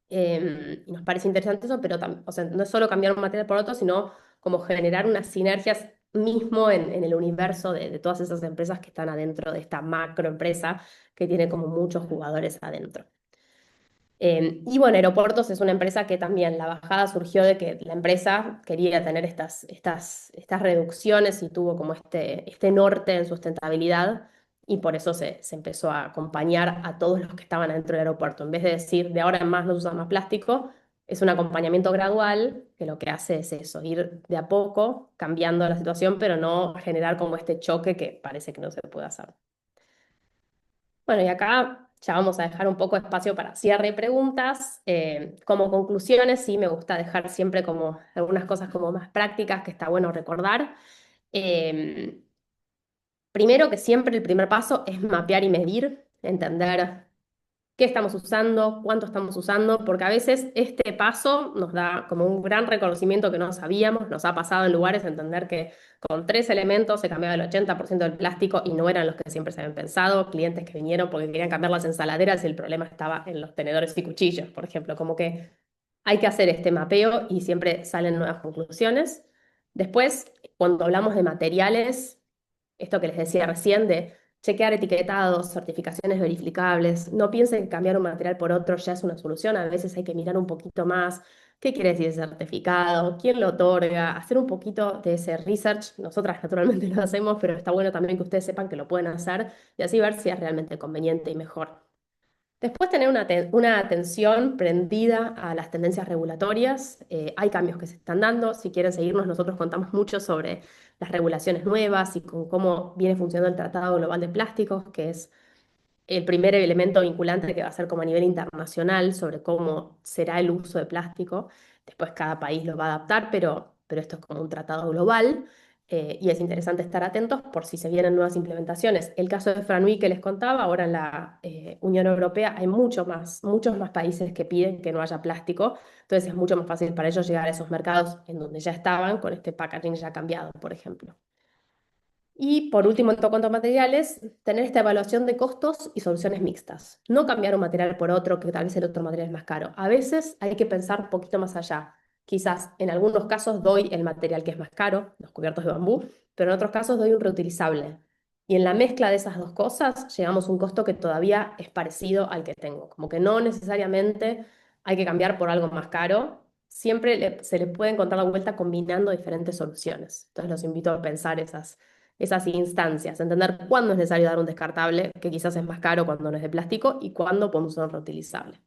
Y nos parece interesante eso, pero o sea, no es solo cambiar un material por otro, sino como generar unas sinergias mismo en el universo de todas esas empresas que están adentro de esta macroempresa que tiene como muchos jugadores adentro. Y bueno, Aeropuertos es una empresa que también la bajada surgió de que la empresa quería tener estas reducciones y tuvo como este norte en sustentabilidad y por eso se empezó a acompañar a todos los que estaban dentro del aeropuerto. En vez de decir de ahora en más no se usa más plástico, es un acompañamiento gradual que lo que hace es eso, ir de a poco cambiando la situación, pero no generar como este choque que parece que no se puede hacer. Bueno, y acá ya vamos a dejar un poco de espacio para cierre y preguntas. Como conclusiones, sí me gusta dejar siempre como algunas cosas como más prácticas que está bueno recordar. Eh, Primero que siempre el primer paso es mapear y medir, entender qué estamos usando, cuánto estamos usando, porque a veces este paso nos da como un gran reconocimiento que no sabíamos, nos ha pasado en lugares entender que con 3 elementos se cambiaba el 80% del plástico y no eran los que siempre se habían pensado, clientes que vinieron porque querían cambiar las ensaladeras y el problema estaba en los tenedores y cuchillos, por ejemplo, como que hay que hacer este mapeo y siempre salen nuevas conclusiones. Después, cuando hablamos de materiales, esto que les decía recién de chequear etiquetados, certificaciones verificables. No piensen que cambiar un material por otro ya es una solución. A veces hay que mirar un poquito más qué quiere decir ese certificado, quién lo otorga, hacer un poquito de ese research. Nosotras naturalmente lo hacemos, pero está bueno también que ustedes sepan que lo pueden hacer y así ver si es realmente conveniente y mejor. Después tener una atención prendida a las tendencias regulatorias. Hay cambios que se están dando. Si quieren seguirnos, nosotros contamos mucho sobre las regulaciones nuevas y con cómo viene funcionando el Tratado Global de Plásticos, que es el primer elemento vinculante que va a ser como a nivel internacional sobre cómo será el uso de plástico. Después cada país lo va a adaptar, pero esto es como un tratado global. Y es interesante estar atentos por si se vienen nuevas implementaciones. El caso de Franui que les contaba, ahora en la Unión Europea hay muchos más países que piden que no haya plástico, entonces es mucho más fácil para ellos llegar a esos mercados en donde ya estaban con este packaging ya cambiado, por ejemplo. Y por último, en cuanto a materiales, tener esta evaluación de costos y soluciones mixtas. No cambiar un material por otro, que tal vez el otro material es más caro. A veces hay que pensar un poquito más allá. Quizás en algunos casos doy el material que es más caro, los cubiertos de bambú, pero en otros casos doy un reutilizable. Y en la mezcla de esas dos cosas llegamos a un costo que todavía es parecido al que tengo. Como que no necesariamente hay que cambiar por algo más caro. Siempre se le puede encontrar la vuelta combinando diferentes soluciones. Entonces los invito a pensar esas instancias, entender cuándo es necesario dar un descartable, que quizás es más caro cuando no es de plástico, y cuándo podemos usar un reutilizable.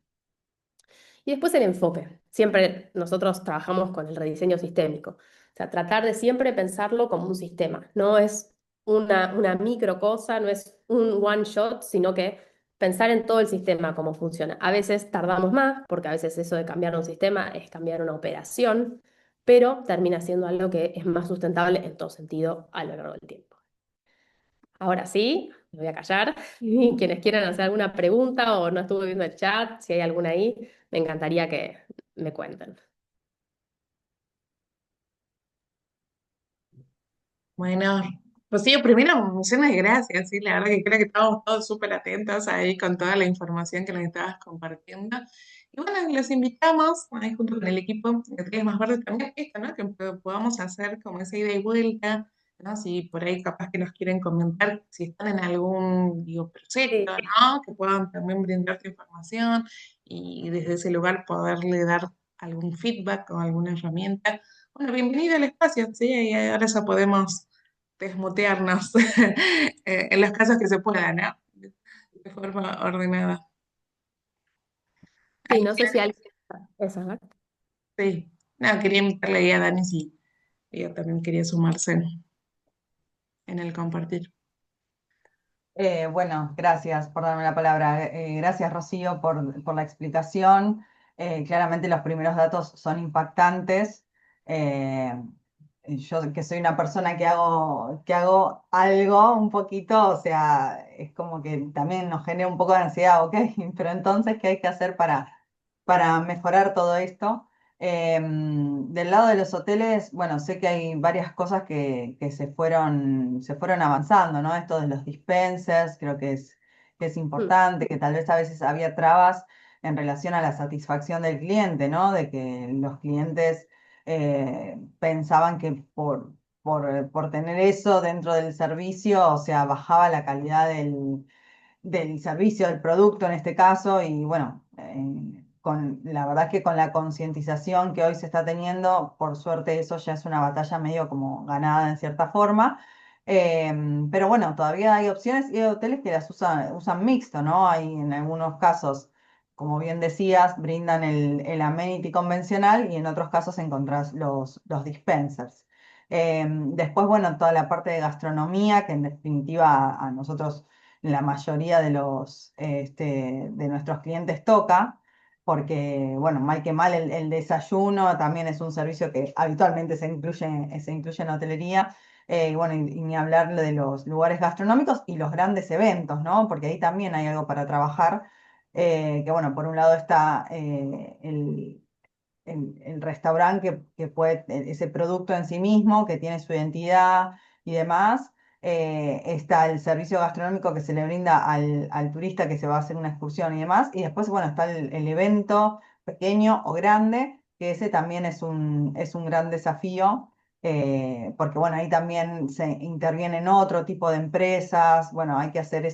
Y después el enfoque. Siempre nosotros trabajamos con el rediseño sistémico. O sea, tratar de siempre pensarlo como un sistema. No es una micro cosa, no es un one shot, sino que pensar en todo el sistema, cómo funciona. A veces tardamos más, porque a veces eso de cambiar un sistema es cambiar una operación, pero termina siendo algo que es más sustentable en todo sentido a lo largo del tiempo. Ahora sí, me voy a callar. Y quienes quieran hacer alguna pregunta o no estuve viendo el chat, si hay alguna ahí, me encantaría que me cuenten. Bueno, Rocío, primero, muchísimas gracias, sí, la verdad que creo que estamos todos súper atentos ahí con toda la información que nos estabas compartiendo. Y bueno, los invitamos, ahí junto con el equipo de Teles Más Verdes también, esto, ¿no? Que podamos hacer como esa ida y vuelta, ¿no? Si por ahí capaz que nos quieren comentar si están en algún, digo, proyecto, Sí. ¿no? Que puedan también brindarte información y desde ese lugar poderle dar algún feedback o alguna herramienta. Bueno, bienvenido al espacio, sí, y ahora ya podemos desmutearnos en los casos que se puedan, ¿no? De forma ordenada. Sí, no sé si alguien... Esa, ¿no? Sí, no, quería invitarle ahí a Dani si ella también quería sumarse en el compartir. Bueno, gracias por darme la palabra. Gracias, Rocío, por la explicación. Claramente los primeros datos son impactantes. Eh, yo que soy una persona que hago algo un poquito, o sea, es como que también nos genera un poco de ansiedad, ¿ok? Pero entonces, ¿qué hay que hacer para mejorar todo esto? Del lado de los hoteles, bueno, sé que hay varias cosas que se fueron avanzando, ¿no? Esto de los dispensers, creo que es Mm, importante, que tal vez a veces había trabas en relación a la satisfacción del cliente, ¿no? De que los clientes pensaban que por tener eso dentro del servicio, o sea, bajaba la calidad del servicio, del producto en este caso, y bueno, la verdad que con la concientización que hoy se está teniendo, por suerte eso ya es una batalla medio como ganada en cierta forma. Pero bueno, todavía hay opciones y hay hoteles que las usan mixto, ¿no? Hay en algunos casos, como bien decías, brindan el amenity convencional y en otros casos encontrás los dispensers. Después, bueno, toda la parte de gastronomía, que en definitiva a nosotros la mayoría de nuestros clientes toca, porque, bueno, mal que mal el desayuno también es un servicio que habitualmente se incluye en hotelería. Y bueno, y ni hablar de los lugares gastronómicos y los grandes eventos, ¿no? Porque ahí también hay algo para trabajar. Que bueno, por un lado está el restaurante que puede, ese producto en sí mismo, que tiene su identidad y demás. Está el servicio gastronómico que se le brinda al turista que se va a hacer una excursión y demás. Y después, bueno, está el evento pequeño o grande, que ese también es un gran desafío. Porque bueno, ahí también se intervienen otro tipo de empresas, bueno, hay que hacer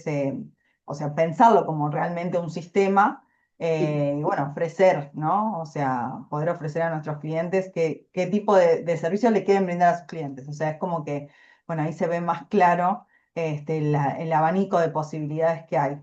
o sea, pensarlo como realmente un sistema, y bueno, ofrecer, ¿no? O sea, poder ofrecer a nuestros clientes qué tipo de servicio le quieren brindar a sus clientes. O sea, es como que, bueno, ahí se ve más claro el abanico de posibilidades que hay.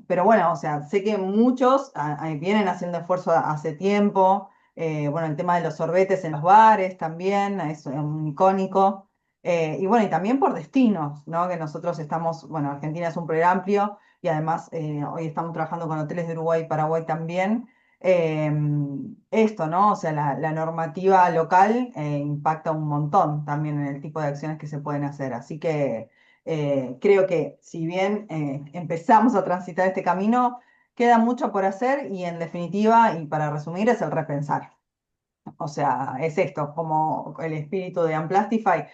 Pero bueno, o sea, sé que muchos vienen haciendo esfuerzo hace tiempo. Bueno, el tema de los sorbetes en los bares también es un icónico. Y bueno, y también por destinos, ¿no? Que nosotros estamos, bueno, Argentina es un país amplio y además hoy estamos trabajando con hoteles de Uruguay y Paraguay también. Esto, ¿no? O sea, la normativa local impacta un montón también en el tipo de acciones que se pueden hacer. Así que creo que si bien empezamos a transitar este camino, queda mucho por hacer y en definitiva, y para resumir, es el repensar. O sea, es esto, como el espíritu de Unplastify,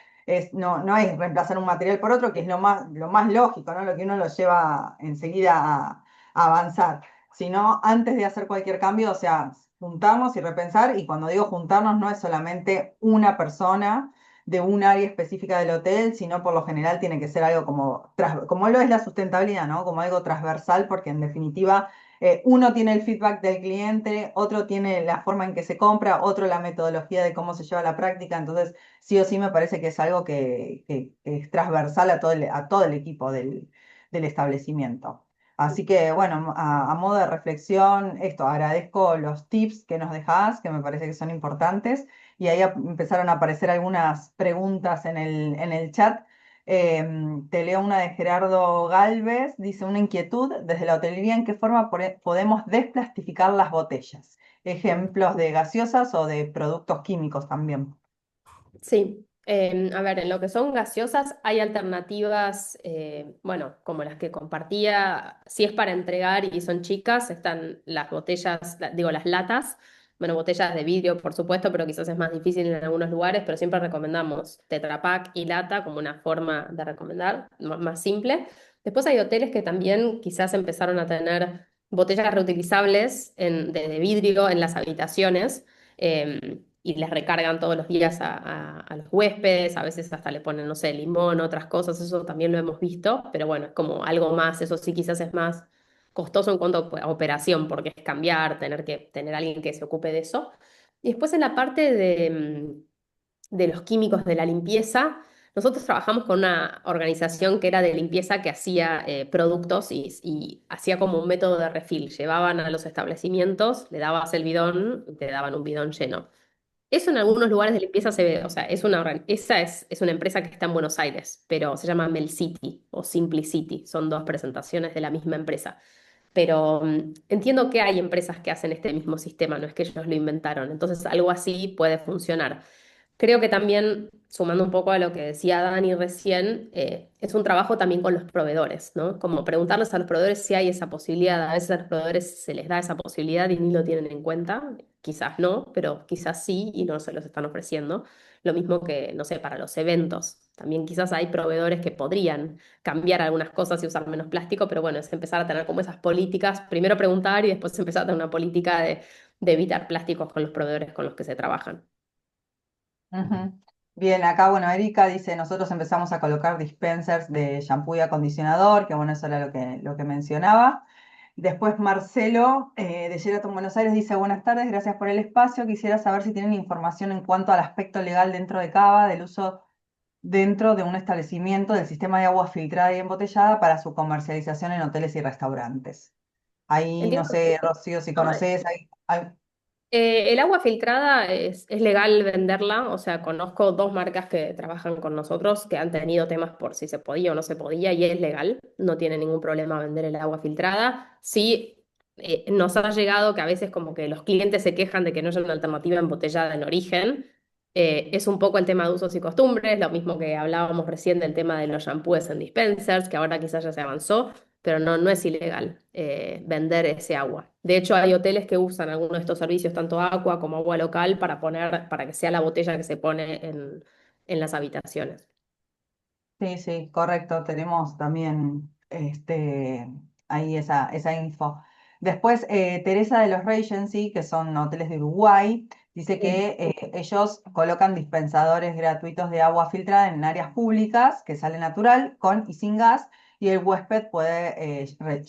no es reemplazar un material por otro, que es lo más lógico, ¿no? Lo que uno lo lleva enseguida a avanzar, sino antes de hacer cualquier cambio, o sea, juntarnos y repensar, y cuando digo juntarnos no es solamente una persona, de un área específica del hotel, sino por lo general tiene que ser algo como, como lo es la sustentabilidad, ¿no? Como algo transversal, porque en definitiva uno tiene el feedback del cliente, otro tiene la forma en que se compra, otro la metodología de cómo se lleva a la práctica, entonces sí o sí me parece que es algo que es transversal a todo el equipo del establecimiento. Así que bueno, a modo de reflexión, esto, agradezco los tips que nos dejás, que me parece que son importantes, y ahí empezaron a aparecer algunas preguntas en el chat. Te leo una de Gerardo Galvez, dice una inquietud desde la hotelería, ¿en qué forma podemos desplastificar las botellas? Ejemplos de gaseosas o de productos químicos también. Sí, a ver, en lo que son gaseosas hay alternativas, bueno, como las que compartía, si es para entregar y son chicas, están las botellas, digo, las latas, bueno, botellas de vidrio, por supuesto, pero quizás es más difícil en algunos lugares, pero siempre recomendamos Tetra Pak y lata como una forma de recomendar, más simple. Después hay hoteles que también quizás empezaron a tener botellas reutilizables de vidrio en las habitaciones. Y les recargan todos los días a los huéspedes, a veces hasta le ponen, no sé, limón, otras cosas, eso también lo hemos visto, pero bueno, es como algo más, eso sí quizás es más costoso en cuanto a operación, porque es cambiar, tener que tener a alguien que se ocupe de eso. Y después en la parte de los químicos de la limpieza, nosotros trabajamos con una organización que era de limpieza que hacía productos y hacía como un método de refill. Llevaban a los establecimientos, le dabas el bidón, y te daban un bidón lleno. Eso en algunos lugares de limpieza se ve, o sea, esa es una empresa que está en Buenos Aires, pero se llama Melcity o Simplicity, son dos presentaciones de la misma empresa. Pero entiendo que hay empresas que hacen este mismo sistema, no es que ellos lo inventaron, entonces algo así puede funcionar. Creo que también, sumando un poco a lo que decía Dani recién, es un trabajo también con los proveedores, ¿no? Como preguntarles a los proveedores si hay esa posibilidad. A veces a los proveedores se les da esa posibilidad y ni lo tienen en cuenta. Quizás no, pero quizás sí y no se los están ofreciendo. Lo mismo que, no sé, para los eventos. También quizás hay proveedores que podrían cambiar algunas cosas y usar menos plástico, pero bueno, es empezar a tener como esas políticas. Primero preguntar y después empezar a tener una política de evitar plásticos con los proveedores con los que se trabajan. Ujú. Bien, acá, bueno, Erika dice, nosotros empezamos a colocar dispensers de shampoo y acondicionador, que bueno, eso era lo que mencionaba. Después Marcelo, de Sheraton Buenos Aires, dice, buenas tardes, gracias por el espacio. Quisiera saber si tienen información en cuanto al aspecto legal dentro de Cava, del uso dentro de un establecimiento del sistema de agua filtrada y embotellada para su comercialización en hoteles y restaurantes. Ahí, no Entiendo. sé, Rocío, si conoces, El agua filtrada es legal venderla, o sea, conozco dos marcas que trabajan con nosotros que han tenido temas por si se podía o no se podía y es legal, no tiene ningún problema vender el agua filtrada. Sí, nos ha llegado que a veces como que los clientes se quejan de que no hay una alternativa embotellada en origen. Es un poco el tema de usos y costumbres, lo mismo que hablábamos recién del tema de los shampoos en dispensers, que ahora quizás ya se avanzó, pero no es ilegal vender ese agua. De hecho, hay hoteles que usan algunos de estos servicios, tanto agua como agua local, para que sea la botella que se pone en las habitaciones. sí, sí, correcto. Tenemos también ahí esa info. Después, Teresa de los Regency, que son hoteles de Uruguay, dice Sí. que ellos colocan dispensadores gratuitos de agua filtrada en áreas públicas que sale natural, con y sin gas, y el huésped puede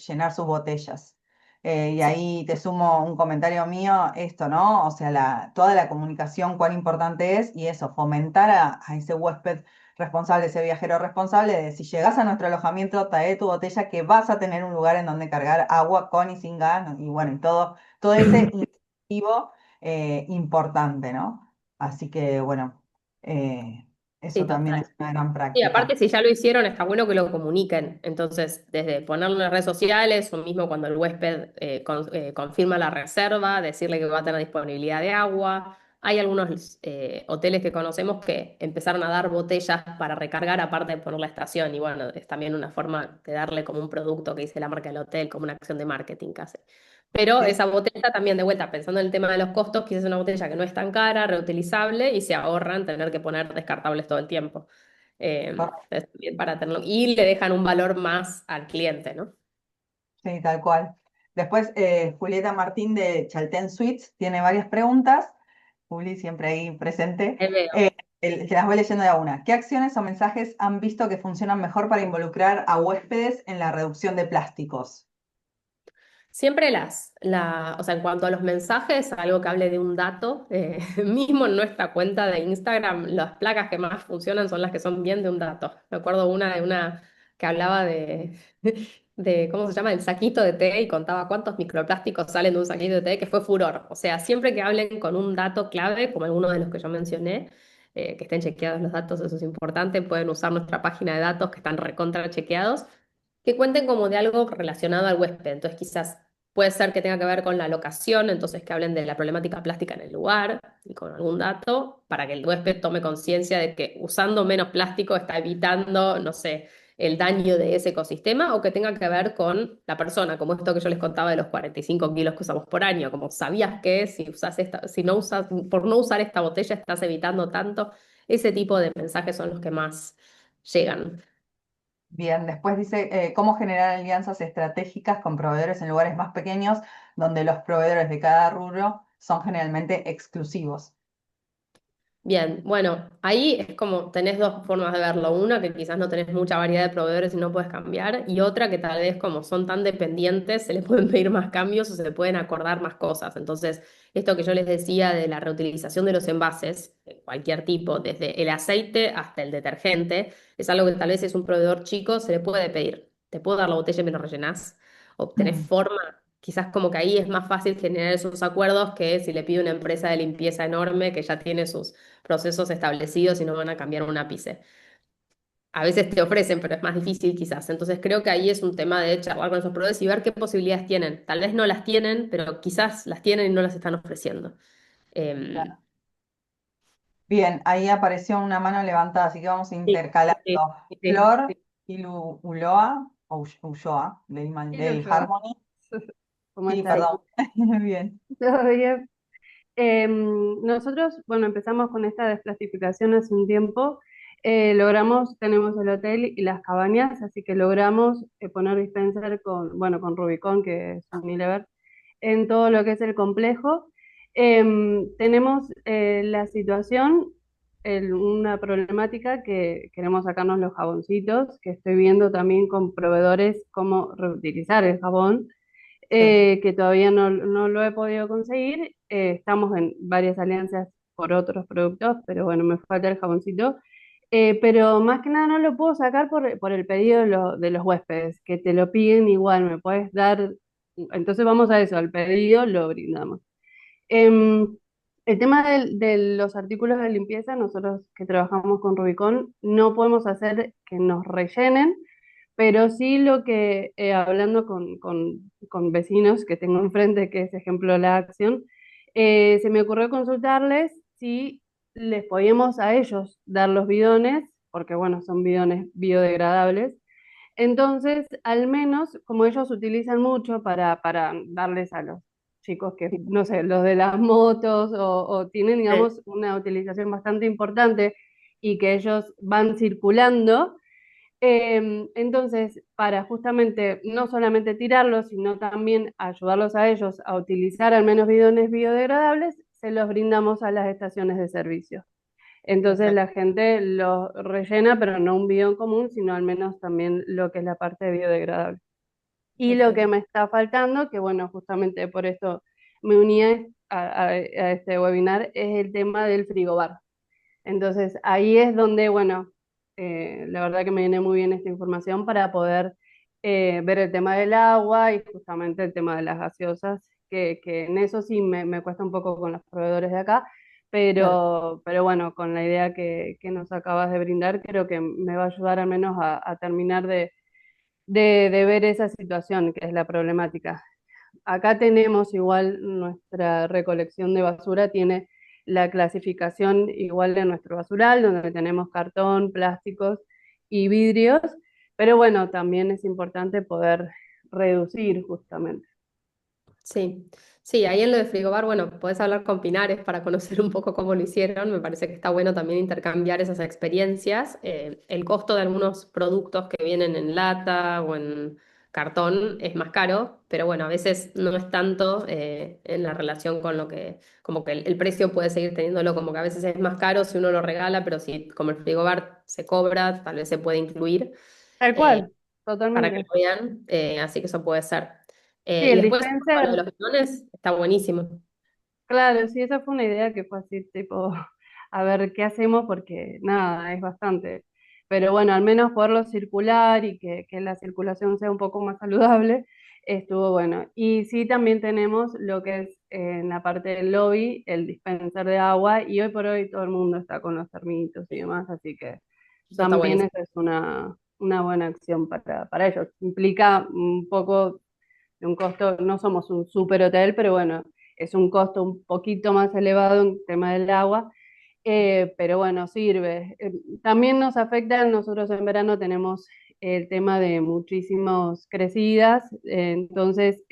llenar sus botellas. Y Sí, ahí te sumo un comentario mío, esto, ¿no? O sea, toda la comunicación, cuán importante es, y eso, fomentar a ese huésped responsable, ese viajero responsable, de si llegas a nuestro alojamiento, trae tu botella que vas a tener un lugar en donde cargar agua con y sin gas, ¿no? Y bueno, y todo ese incentivo importante, ¿no? Así que bueno, sí, eso también total. es una gran Y aparte, práctica. si ya lo hicieron, está bueno que lo comuniquen. Entonces, desde ponerlo en las redes sociales o mismo cuando el huésped confirma la reserva, decirle que va a tener disponibilidad de agua. Hay algunos hoteles que conocemos que empezaron a dar botellas para recargar aparte de poner la estación. Y bueno, es también una forma de darle como un producto que dice la marca del hotel, como una acción de marketing casi. Pero Sí, esa botella también, de vuelta, pensando en el tema de los costos, quizás es una botella que no es tan cara, reutilizable y se ahorran tener que poner descartables todo el tiempo. Entonces, también para tenerlo. Y le dejan un valor más al cliente, ¿no? sí, tal cual. Después, Julieta Martín de Chaltén Suites tiene varias preguntas. Juli siempre ahí presente. Te veo. te las voy leyendo de a una. ¿Qué acciones o mensajes han visto que funcionan mejor para involucrar a huéspedes en la reducción de plásticos? Siempre o sea, en cuanto a los mensajes, algo que hable de un dato, mismo en nuestra cuenta de Instagram, las placas que más funcionan son las que son bien de un dato. Me acuerdo una que hablaba ¿cómo se llama? El saquito de té y contaba cuántos microplásticos salen de un saquito de té, que fue furor. O sea, siempre que hablen con un dato clave, como alguno de los que yo mencioné, que estén chequeados los datos, eso es importante, pueden usar nuestra página de datos que están recontra chequeados que cuenten como de algo relacionado al huésped. Entonces, quizás puede ser que tenga que ver con la locación, entonces que hablen de la problemática plástica en el lugar y con algún dato para que el huésped tome conciencia de que usando menos plástico está evitando, no sé, el daño de ese ecosistema o que tenga que ver con la persona, como esto que yo les contaba de los 45 kilos que usamos por año, como sabías que si usas si no usas, por no usar esta botella estás evitando tanto, ese tipo de mensajes son los que más llegan. Bien, después dice cómo generar alianzas estratégicas con proveedores en lugares más pequeños, donde los proveedores de cada rubro son generalmente exclusivos. Bien, bueno, ahí es como tenés dos formas de verlo. Una que quizás no tenés mucha variedad de proveedores y no puedes cambiar, y otra que tal vez como son tan dependientes, se les pueden pedir más cambios o se le pueden acordar más cosas. Entonces, esto que yo les decía de la reutilización de los envases, de cualquier tipo, desde el aceite hasta el detergente, es algo que tal vez es un proveedor chico, se le puede pedir. Te puedo dar la botella y me lo rellenás. O tenés forma. Quizás como que ahí es más fácil generar esos acuerdos que si le pide una empresa de limpieza enorme que ya tiene sus procesos establecidos y no van a cambiar un ápice. A veces te ofrecen, pero es más difícil quizás. Entonces creo que ahí es un tema de charlar con esos proveedores y ver qué posibilidades tienen. Tal vez no las tienen, pero quizás las tienen y no las están ofreciendo. Em, Bien, ahí apareció una mano levantada, así que vamos sí, intercalando. sí, sí, Flor sí. Uloa, o Ulloa, ¿Quién lo del yo? Harmony. ¿Cómo Sí, estás? perdón. Bien. ¿Todo bien? Nosotros, bueno, empezamos con esta desplastificación hace un tiempo. Tenemos el hotel y las cabañas, así que logramos poner dispenser con, bueno, con Rubicon, que es Unilever, en todo lo que es el complejo. Tenemos la situación, una problemática que queremos sacarnos los jaboncitos, que estoy viendo también con proveedores cómo reutilizar el jabón Sí. que todavía no lo he podido conseguir. Estamos en varias alianzas por otros productos, pero bueno, me falta el jaboncito. Pero más que nada no lo puedo sacar por el pedido de los huéspedes, que te lo piden igual, me puedes dar. Entonces vamos a eso, al pedido lo brindamos. Em, el tema de los artículos de limpieza, nosotros que trabajamos con Rubicon, no podemos hacer que nos rellenen, pero sí lo que, hablando con vecinos que tengo enfrente, que es ejemplo la acción, se me ocurrió consultarles si les podíamos a ellos dar los bidones, porque bueno, son bidones biodegradables. Entonces, al menos, como ellos utilizan mucho para darles a los chicos que, no sé, los de las motos o tienen, Sí. digamos, una utilización bastante importante y que ellos van circulando, entonces, para justamente no solamente tirarlos, sino también ayudarlos a ellos a utilizar al menos bidones biodegradables, se los brindamos a las estaciones de servicio. Entonces Perfecto. la gente los rellena, pero no un bidón común, sino al menos también lo que es la parte biodegradable. Y lo que Perfecto. me está faltando, que bueno, justamente por esto me uní a este webinar, es el tema del frigobar. Entonces, ahí es donde, bueno, la verdad que me viene muy bien esta información para poder ver el tema del agua y justamente el tema de las gaseosas, que en eso sí me cuesta un poco con los proveedores de acá, Claro. pero bueno, con la idea que nos acabas de brindar, creo que me va a ayudar al menos a terminar de ver esa situación que es la problemática. Acá tenemos igual nuestra recolección de basura, tiene la clasificación igual de nuestro basural, donde tenemos cartón, plásticos y vidrios, pero bueno, también es importante poder reducir justamente. Sí, sí, ahí en lo de frigobar, bueno, podés hablar con Pinares para conocer un poco cómo lo hicieron. Me parece que está bueno también intercambiar esas experiencias. El costo de algunos productos que vienen en lata o en cartón es más caro, pero bueno, a veces no es tanto en la relación con lo que, como que el precio puede seguir teniéndolo, como que a veces es más caro si uno lo regala, pero si como el frigobar se cobra, tal vez se puede incluir Tal eh, cual, para que totalmente. lo vean, así que eso puede ser. Sí, Y el después, con lo de dispenser. los bidones, está buenísimo. Claro, sí, esa fue una idea que fue así, tipo, a ver qué hacemos, porque nada, es bastante. Pero bueno, al menos poderlo circular y que la circulación sea un poco más saludable, estuvo bueno. Y sí, también tenemos lo que es en la parte del lobby, el dispenser de agua, y hoy por hoy todo el mundo está con los termitos y demás, así que Eso está también buenísimo. esa es una buena acción para ellos. Implica un poco de un costo, no somos un super hotel, pero bueno, es un costo un poquito más elevado en tema del agua, pero bueno, sirve. También nos afecta, nosotros en verano tenemos el tema de muchísimos crecidas, entonces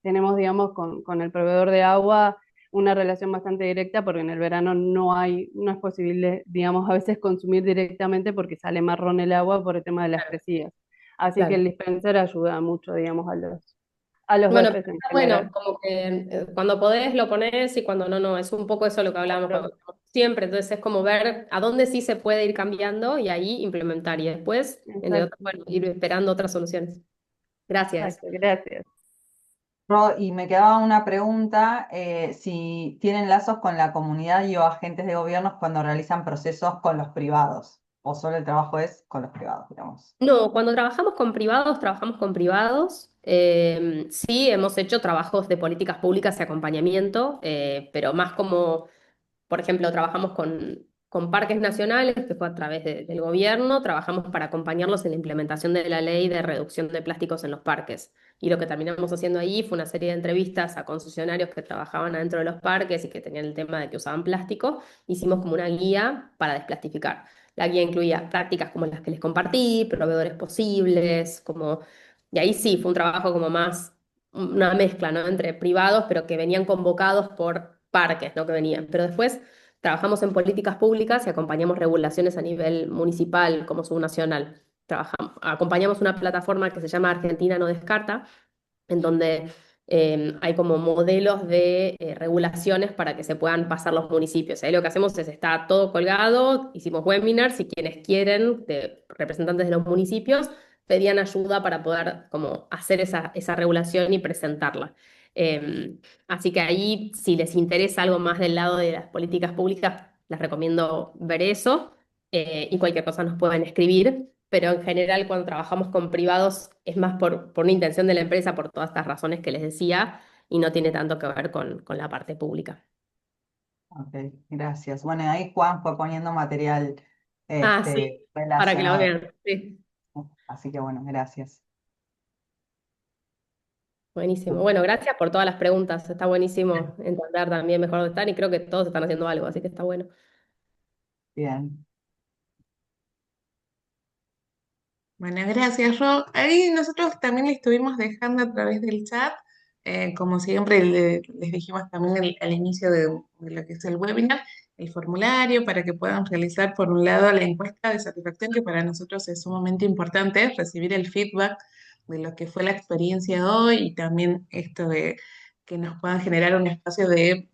tenemos, digamos, con el proveedor de agua una relación bastante directa porque en el verano no es posible, digamos, a veces consumir directamente porque sale marrón el agua por el tema de las Claro, crecidas. Así que el claro. dispenser ayuda mucho, digamos, a los Bueno, pero huéspedes en está general. bueno, como que cuando podés lo ponés y cuando no, no. Es un poco eso lo que hablábamos Claro, siempre. Entonces es como ver a dónde sí se puede ir cambiando y ahí implementar. Y después, en el otro, exacto, bueno, ir esperando otras soluciones. Gracias. exacto, gracias. Y me quedaba una pregunta, si tienen lazos con la comunidad y o agentes de gobiernos cuando realizan procesos con los privados, o solo el trabajo es con los privados, digamos. No, cuando trabajamos con privados, trabajamos con privados. Sí, hemos hecho trabajos de políticas públicas y acompañamiento, pero más como, por ejemplo, trabajamos con parques nacionales, que fue a través del gobierno, trabajamos para acompañarlos en la implementación de la ley de reducción de plásticos en los parques. Y lo que terminamos haciendo ahí fue una serie de entrevistas a concesionarios que trabajaban adentro de los parques y que tenían el tema de que usaban plástico. Hicimos como una guía para desplastificar. La guía incluía prácticas como las que les compartí, proveedores posibles, como... Y ahí sí, fue un trabajo como más, una mezcla, ¿no? Entre privados, pero que venían convocados por parques, ¿no? Que venían. Pero después trabajamos en políticas públicas y acompañamos regulaciones a nivel municipal como subnacional. Acompañamos una plataforma que se llama Argentina no descarta, en donde hay como modelos de regulaciones para que se puedan pasar los municipios. Ahí lo que hacemos es, está todo colgado, hicimos webinars y quienes quieren, de representantes de los municipios, pedían ayuda para poder como hacer esa regulación y presentarla. Así que ahí, si les interesa algo más del lado de las políticas públicas, les recomiendo ver eso y cualquier cosa nos pueden escribir, pero en general cuando trabajamos con privados es más por una intención de la empresa, por todas estas razones que les decía, y no tiene tanto que ver con la parte pública. Ok, gracias. Bueno, y ahí Juan fue poniendo material Ah, sí, para que lo relacionado. vean. Sí, Así que bueno, gracias. buenísimo. Bueno, gracias por todas las preguntas. Está buenísimo entender también mejor dónde están y creo que todos están haciendo algo, así que está bueno. Bien. Bueno, gracias, Ro. Ahí nosotros también le estuvimos dejando a través del chat, como siempre les dijimos también al inicio de lo que es el webinar, el formulario para que puedan realizar, por un lado, la encuesta de satisfacción, que para nosotros es sumamente importante, recibir el feedback de lo que fue la experiencia hoy y también esto de que nos puedan generar un espacio de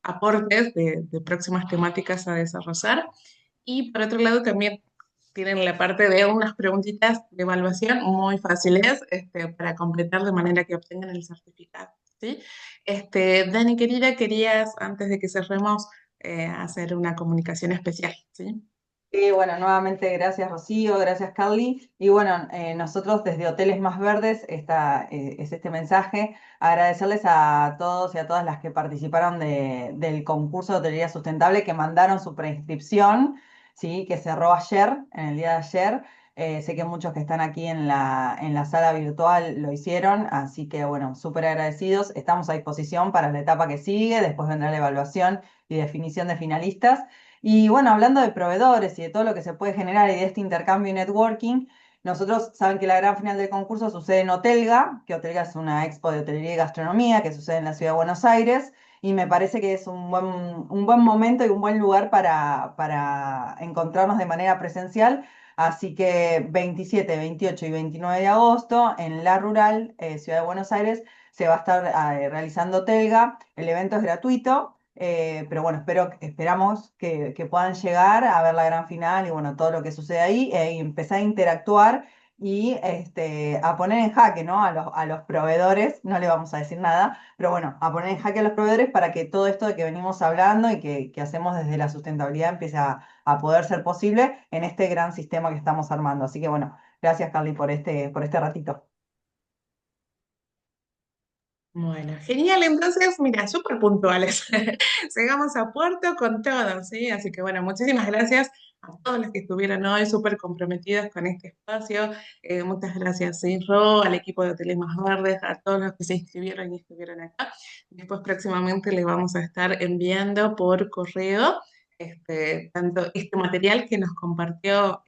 aportes de próximas temáticas a desarrollar. Y por otro lado, también tienen la parte de unas preguntitas de evaluación muy fáciles para completar de manera que obtengan el certificado, ¿sí? Dani, querida, querías, antes de que cerremos, hacer una comunicación especial, ¿sí? Y bueno, nuevamente gracias Rocío, gracias Carly. Y bueno, nosotros desde Hoteles Más Verdes, es este mensaje, agradecerles a todos y a todas las que participaron del concurso de hotelería sustentable, que mandaron su preinscripción, ¿sí? Que cerró ayer, en el día de ayer. Sé que muchos que están aquí en la sala virtual lo hicieron, así que bueno, súper agradecidos. Estamos a disposición para la etapa que sigue, después vendrá la evaluación y definición de finalistas. Y bueno, hablando de proveedores y de todo lo que se puede generar y de este intercambio y networking, nosotros saben que la gran final del concurso sucede en Hotelga, que Hotelga es una expo de hotelería y gastronomía que sucede en la ciudad de Buenos Aires, y me parece que es un buen momento y un buen lugar para encontrarnos de manera presencial. Así que 27, 28 y 29 de agosto en La Rural, Ciudad de Buenos Aires, se va a estar realizando Telga. El evento es gratuito, pero bueno, esperamos que puedan llegar a ver la gran final y bueno, todo lo que sucede ahí y empezar a interactuar y a poner en jaque, ¿no? A los proveedores, no le vamos a decir nada, pero bueno, a poner en jaque a los proveedores para que todo esto de que venimos hablando y que hacemos desde la sustentabilidad empiece a poder ser posible en este gran sistema que estamos armando. Así que bueno, gracias Carly por este ratito. Bueno, genial, entonces, mira, súper puntuales. Llegamos a puerto con todo, ¿sí? Así que bueno, muchísimas gracias a todos los que estuvieron hoy súper comprometidos con este espacio. Muchas gracias, sí, Ro, al equipo de Hoteles Más Verdes, a todos los que se inscribieron y estuvieron acá. Después próximamente le vamos a estar enviando por correo tanto este material que nos compartió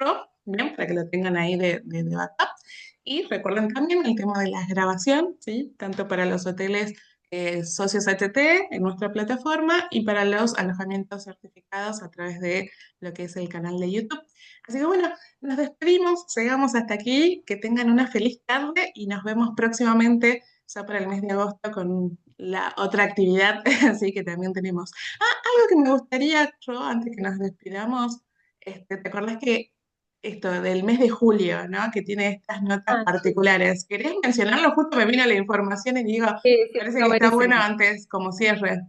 Ro, bien, para que lo tengan ahí de backup. Y recuerden también el tema de la grabación, ¿sí? Tanto para los hoteles socios HT en nuestra plataforma y para los alojamientos certificados a través de lo que es el canal de YouTube. Así que bueno, nos despedimos, llegamos hasta aquí, que tengan una feliz tarde y nos vemos próximamente ya para el mes de agosto con la otra actividad, así que también tenemos. Algo que me gustaría, yo, antes que nos despidamos, ¿te acordás que esto del mes de julio, ¿no? Que tiene estas notas Ah, sí, particulares? ¿Querés mencionarlo? Justo me vino la información y digo, sí, sí, parece está que está bueno buenísimo. antes como cierre.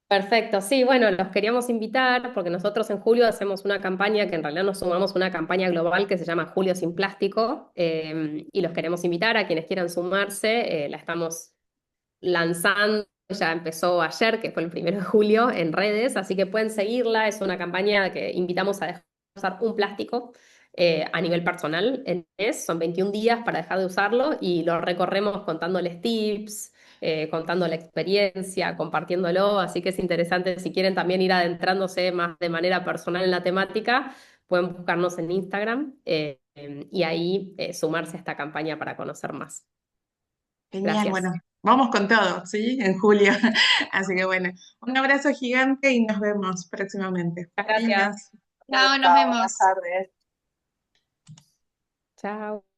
Perfecto, sí, bueno, los queríamos invitar porque nosotros en julio hacemos una campaña que en realidad nos sumamos a una campaña global que se llama Julio sin Plástico, y los queremos invitar a quienes quieran sumarse. La estamos lanzando, ya empezó ayer, que fue el 1 de julio, en redes, así que pueden seguirla. Es una campaña que invitamos a dejar de usar un plástico a nivel personal en mes. Son 21 días para dejar de usarlo y lo recorremos contándoles tips, contando la experiencia, compartiéndolo, así que es interesante. Si quieren también ir adentrándose más de manera personal en la temática, pueden buscarnos en Instagram, y ahí sumarse a esta campaña para conocer más. Genial, bueno, Gracias. vamos con todo, ¿sí? En julio. Así que bueno, un abrazo gigante y nos vemos próximamente. Muchas Besos. gracias. Chao, Chao, nos chao, buenas vemos. tardes. Chao.